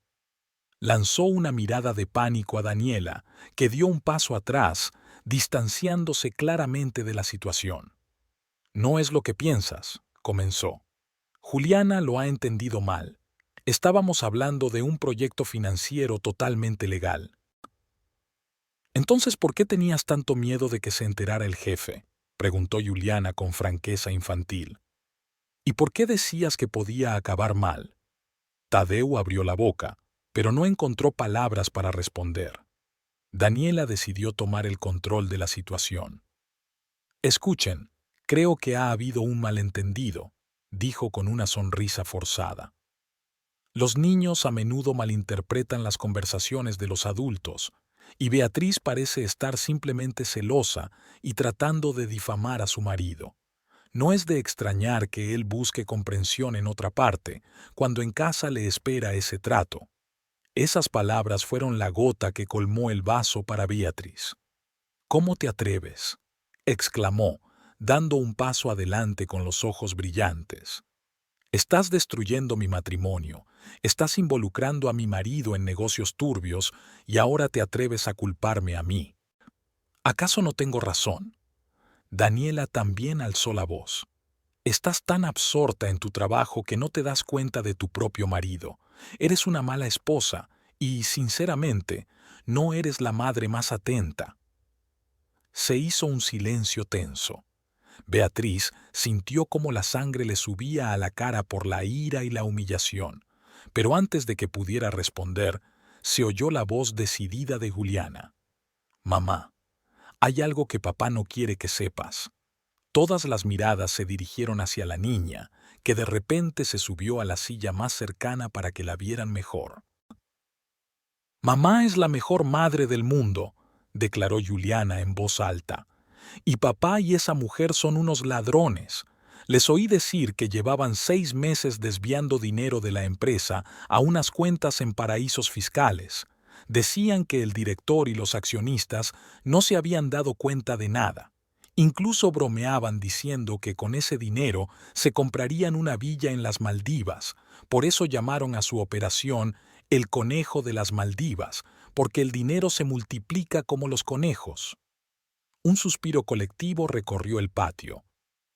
Lanzó una mirada de pánico a Daniela, que dio un paso atrás, distanciándose claramente de la situación. No es lo que piensas, comenzó. Juliana lo ha entendido mal. Estábamos hablando de un proyecto financiero totalmente legal. Entonces, ¿por qué tenías tanto miedo de que se enterara el jefe?, preguntó Juliana con franqueza infantil. ¿Y por qué decías que podía acabar mal? Tadeu abrió la boca, pero no encontró palabras para responder. Daniela decidió tomar el control de la situación. Escuchen, creo que ha habido un malentendido, dijo con una sonrisa forzada. Los niños a menudo malinterpretan las conversaciones de los adultos, y Beatriz parece estar simplemente celosa y tratando de difamar a su marido. No es de extrañar que él busque comprensión en otra parte, cuando en casa le espera ese trato. Esas palabras fueron la gota que colmó el vaso para Beatriz. «¿Cómo te atreves?», exclamó, dando un paso adelante con los ojos brillantes. «Estás destruyendo mi matrimonio, estás involucrando a mi marido en negocios turbios y ahora te atreves a culparme a mí. ¿Acaso no tengo razón?». Daniela también alzó la voz. «Estás tan absorta en tu trabajo que no te das cuenta de tu propio marido. Eres una mala esposa y, sinceramente, no eres la madre más atenta». Se hizo un silencio tenso. Beatriz sintió cómo la sangre le subía a la cara por la ira y la humillación, pero antes de que pudiera responder, se oyó la voz decidida de Juliana. «Mamá, hay algo que papá no quiere que sepas». Todas las miradas se dirigieron hacia la niña, que de repente se subió a la silla más cercana para que la vieran mejor. «Mamá es la mejor madre del mundo», declaró Juliana en voz alta. «Y papá y esa mujer son unos ladrones. Les oí decir que llevaban 6 meses desviando dinero de la empresa a unas cuentas en paraísos fiscales. Decían que el director y los accionistas no se habían dado cuenta de nada. Incluso bromeaban diciendo que con ese dinero se comprarían una villa en las Maldivas. Por eso llamaron a su operación el Conejo de las Maldivas, porque el dinero se multiplica como los conejos». Un suspiro colectivo recorrió el patio.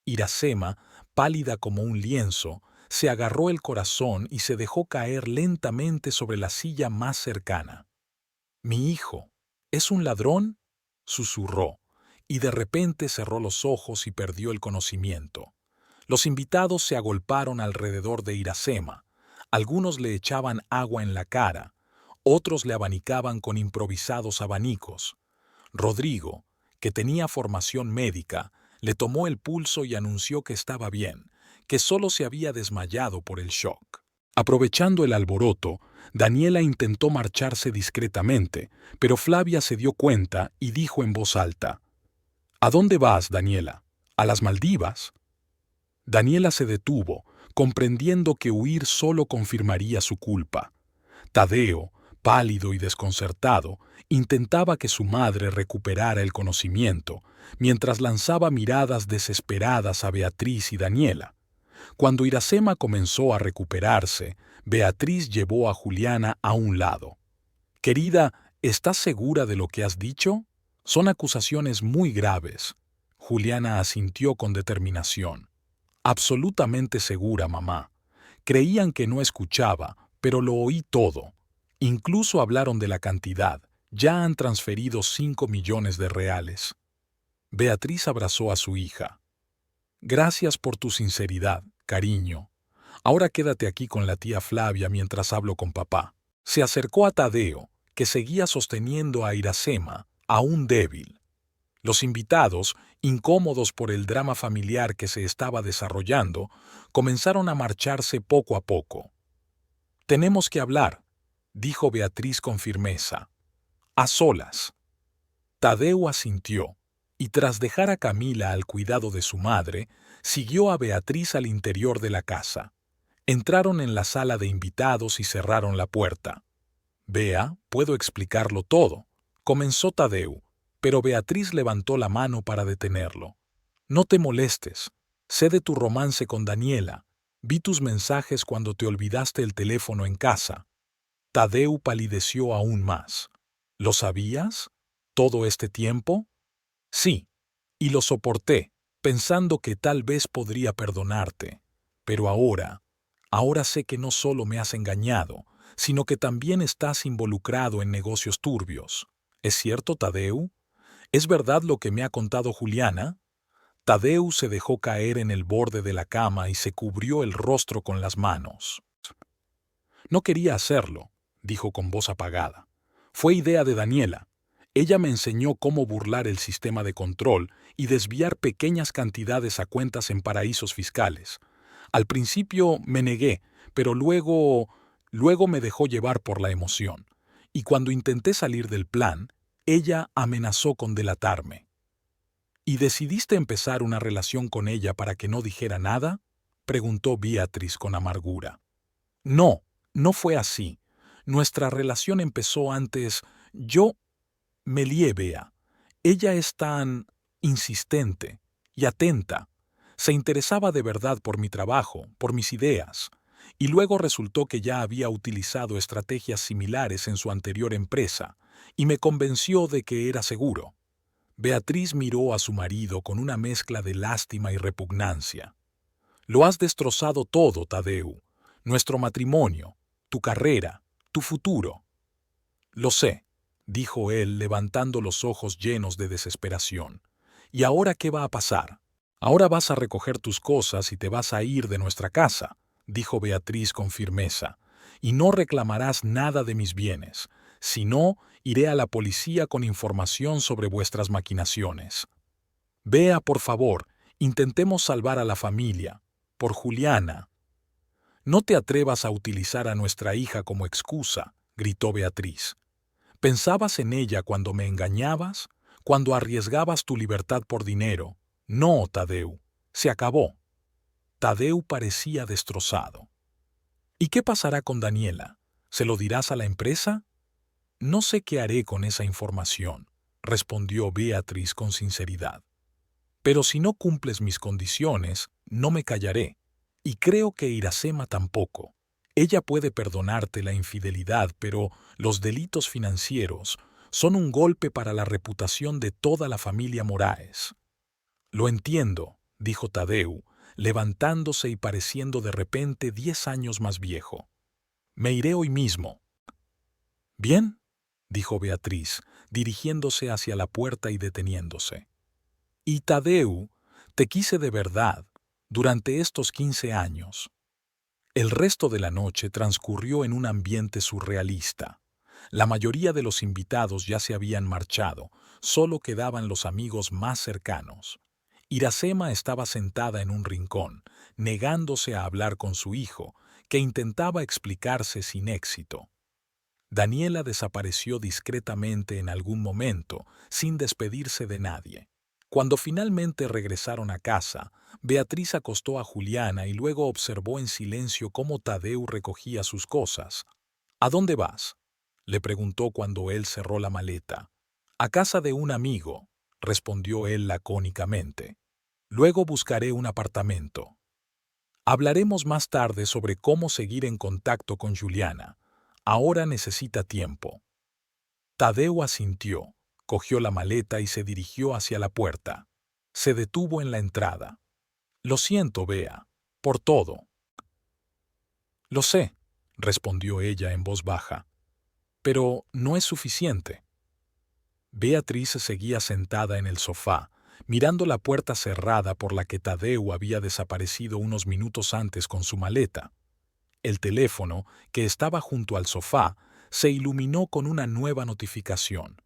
Iracema, pálida como un lienzo, se agarró el corazón y se dejó caer lentamente sobre la silla más cercana. «¿Mi hijo es un ladrón?», susurró, y de repente cerró los ojos y perdió el conocimiento. Los invitados se agolparon alrededor de Iracema. Algunos le echaban agua en la cara, otros le abanicaban con improvisados abanicos. Rodrigo, que tenía formación médica, le tomó el pulso y anunció que estaba bien, que solo se había desmayado por el shock. Aprovechando el alboroto, Daniela intentó marcharse discretamente, pero Flavia se dio cuenta y dijo en voz alta: «¿A dónde vas, Daniela? ¿A las Maldivas?». Daniela se detuvo, comprendiendo que huir solo confirmaría su culpa. Tadeo, pálido y desconcertado, intentaba que su madre recuperara el conocimiento, mientras lanzaba miradas desesperadas a Beatriz y Daniela. Cuando Iracema comenzó a recuperarse, Beatriz llevó a Juliana a un lado. «Querida, ¿estás segura de lo que has dicho? Son acusaciones muy graves». Juliana asintió con determinación. «Absolutamente segura, mamá. Creían que no escuchaba, pero lo oí todo. Incluso hablaron de la cantidad. Ya han transferido 5 millones de reales». Beatriz abrazó a su hija. Gracias por tu sinceridad, cariño. Ahora quédate aquí con la tía Flavia mientras hablo con papá. Se acercó a Tadeo, que seguía sosteniendo a Iracema, aún débil. Los invitados, incómodos por el drama familiar que se estaba desarrollando, comenzaron a marcharse poco a poco. «Tenemos que hablar», dijo Beatriz con firmeza. «A solas». Tadeo asintió, y tras dejar a Camila al cuidado de su madre, siguió a Beatriz al interior de la casa. Entraron en la sala de invitados y cerraron la puerta. «Bea, puedo explicarlo todo», comenzó Tadeo, pero Beatriz levantó la mano para detenerlo. «No te molestes. Sé de tu romance con Daniela. Vi tus mensajes cuando te olvidaste el teléfono en casa». Tadeo palideció aún más. «¿Lo sabías? ¿Todo este tiempo?» «Sí, y lo soporté, pensando que tal vez podría perdonarte. Pero ahora sé que no solo me has engañado, sino que también estás involucrado en negocios turbios. ¿Es cierto, Tadeo? ¿Es verdad lo que me ha contado Juliana?» Tadeo se dejó caer en el borde de la cama y se cubrió el rostro con las manos. «No quería hacerlo», dijo con voz apagada. «Fue idea de Daniela. Ella me enseñó cómo burlar el sistema de control y desviar pequeñas cantidades a cuentas en paraísos fiscales. Al principio me negué, pero luego me dejó llevar por la emoción. Y cuando intenté salir del plan, ella amenazó con delatarme». «¿Y decidiste empezar una relación con ella para que no dijera nada?», preguntó Beatriz con amargura. «No, no fue así. Nuestra relación empezó antes. Yo me lié, Bea. Ella es tan insistente y atenta. Se interesaba de verdad por mi trabajo, por mis ideas. Y luego resultó que ya había utilizado estrategias similares en su anterior empresa, y me convenció de que era seguro». Beatriz miró a su marido con una mezcla de lástima y repugnancia. «Lo has destrozado todo, Tadeo. Nuestro matrimonio, tu carrera, tu futuro». «Lo sé», dijo él levantando los ojos llenos de desesperación. «¿Y ahora qué va a pasar? Ahora vas a recoger tus cosas y te vas a ir de nuestra casa», dijo Beatriz con firmeza, «y no reclamarás nada de mis bienes. Si no, iré a la policía con información sobre vuestras maquinaciones. Bea, por favor, intentemos salvar a la familia. Por Juliana». «No te atrevas a utilizar a nuestra hija como excusa», gritó Beatriz. «¿Pensabas en ella cuando me engañabas? ¿Cuando arriesgabas tu libertad por dinero? No, Tadeo. Se acabó». Tadeo parecía destrozado. «¿Y qué pasará con Daniela? ¿Se lo dirás a la empresa?» «No sé qué haré con esa información», respondió Beatriz con sinceridad. «Pero si no cumples mis condiciones, no me callaré. Y creo que Iracema tampoco. Ella puede perdonarte la infidelidad, pero los delitos financieros son un golpe para la reputación de toda la familia Moraes». «Lo entiendo», dijo Tadeo, levantándose y pareciendo de repente 10 años más viejo. «Me iré hoy mismo». «Bien», dijo Beatriz, dirigiéndose hacia la puerta y deteniéndose. «Y Tadeo, te quise de verdad durante estos 15 años». El resto de la noche transcurrió en un ambiente surrealista. La mayoría de los invitados ya se habían marchado, solo quedaban los amigos más cercanos. Iracema estaba sentada en un rincón, negándose a hablar con su hijo, que intentaba explicarse sin éxito. Daniela desapareció discretamente en algún momento, sin despedirse de nadie. Cuando finalmente regresaron a casa, Beatriz acostó a Juliana y luego observó en silencio cómo Tadeo recogía sus cosas. «¿A dónde vas?», le preguntó cuando él cerró la maleta. «A casa de un amigo», respondió él lacónicamente. «Luego buscaré un apartamento. Hablaremos más tarde sobre cómo seguir en contacto con Juliana. Ahora necesita tiempo». Tadeo asintió, cogió la maleta y se dirigió hacia la puerta. Se detuvo en la entrada. «Lo siento, Bea, por todo». «Lo sé», respondió ella en voz baja, «pero no es suficiente». Beatriz seguía sentada en el sofá, mirando la puerta cerrada por la que Tadeu había desaparecido unos minutos antes con su maleta. El teléfono, que estaba junto al sofá, se iluminó con una nueva notificación.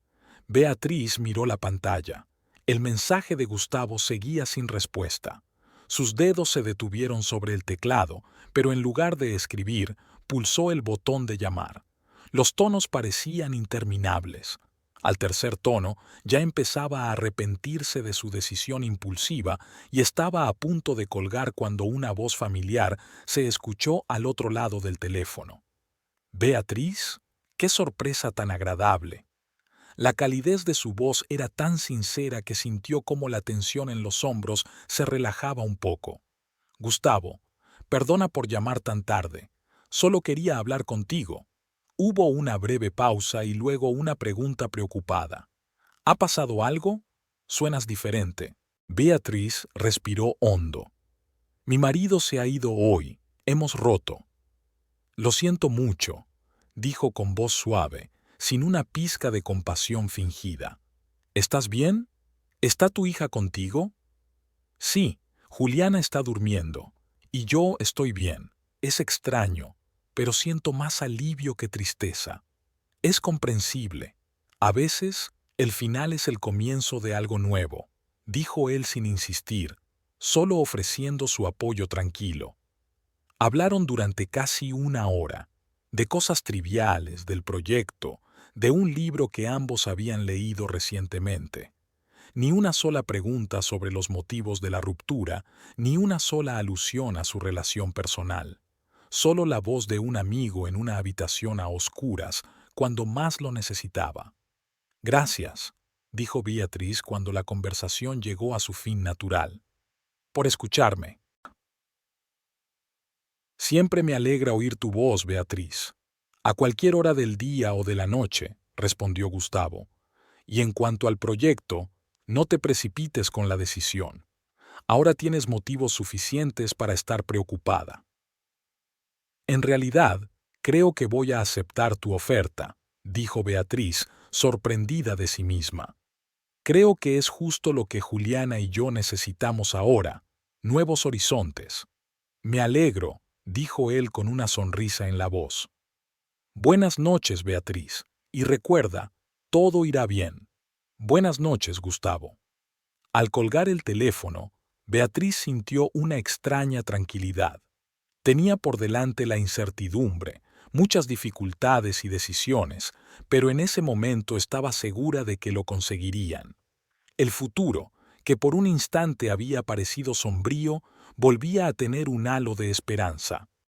Beatriz miró la pantalla. El mensaje de Gustavo seguía sin respuesta. Sus dedos se detuvieron sobre el teclado, pero en lugar de escribir, pulsó el botón de llamar. Los tonos parecían interminables. Al tercer tono, ya empezaba a arrepentirse de su decisión impulsiva y estaba a punto de colgar cuando una voz familiar se escuchó al otro lado del teléfono. «¿Beatriz? ¡Qué sorpresa tan agradable!». La calidez de su voz era tan sincera que sintió como la tensión en los hombros se relajaba un poco. «Gustavo, perdona por llamar tan tarde. Solo quería hablar contigo». Hubo una breve pausa y luego una pregunta preocupada. «¿Ha pasado algo? Suenas diferente». Beatriz respiró hondo. «Mi marido se ha ido hoy. Hemos roto». «Lo siento mucho», dijo con voz suave, sin una pizca de compasión fingida. «¿Estás bien? ¿Está tu hija contigo?» «Sí, Juliana está durmiendo. Y yo estoy bien. Es extraño, pero siento más alivio que tristeza. Es comprensible. A veces, el final es el comienzo de algo nuevo», dijo él sin insistir, solo ofreciendo su apoyo tranquilo. Hablaron durante casi una hora, de cosas triviales, del proyecto, de un libro que ambos habían leído recientemente. Ni una sola pregunta sobre los motivos de la ruptura, ni una sola alusión a su relación personal. Solo la voz de un amigo en una habitación a oscuras cuando más lo necesitaba. «Gracias», dijo Beatriz cuando la conversación llegó a su fin natural, «por escucharme». «Siempre me alegra oír tu voz, Beatriz. A cualquier hora del día o de la noche», respondió Gustavo. «Y en cuanto al proyecto, no te precipites con la decisión. Ahora tienes motivos suficientes para estar preocupada». «En realidad, creo que voy a aceptar tu oferta», dijo Beatriz, sorprendida de sí misma. «Creo que es justo lo que Juliana y yo necesitamos ahora, nuevos horizontes». «Me alegro», dijo él con una sonrisa en la voz. «Buenas noches, Beatriz, y recuerda, todo irá bien». «Buenas noches, Gustavo». Al colgar el teléfono, Beatriz sintió una extraña tranquilidad. Tenía por delante la incertidumbre, muchas dificultades y decisiones, pero en ese momento estaba segura de que lo conseguirían. El futuro, que por un instante había parecido sombrío, volvía a tener un halo de esperanza.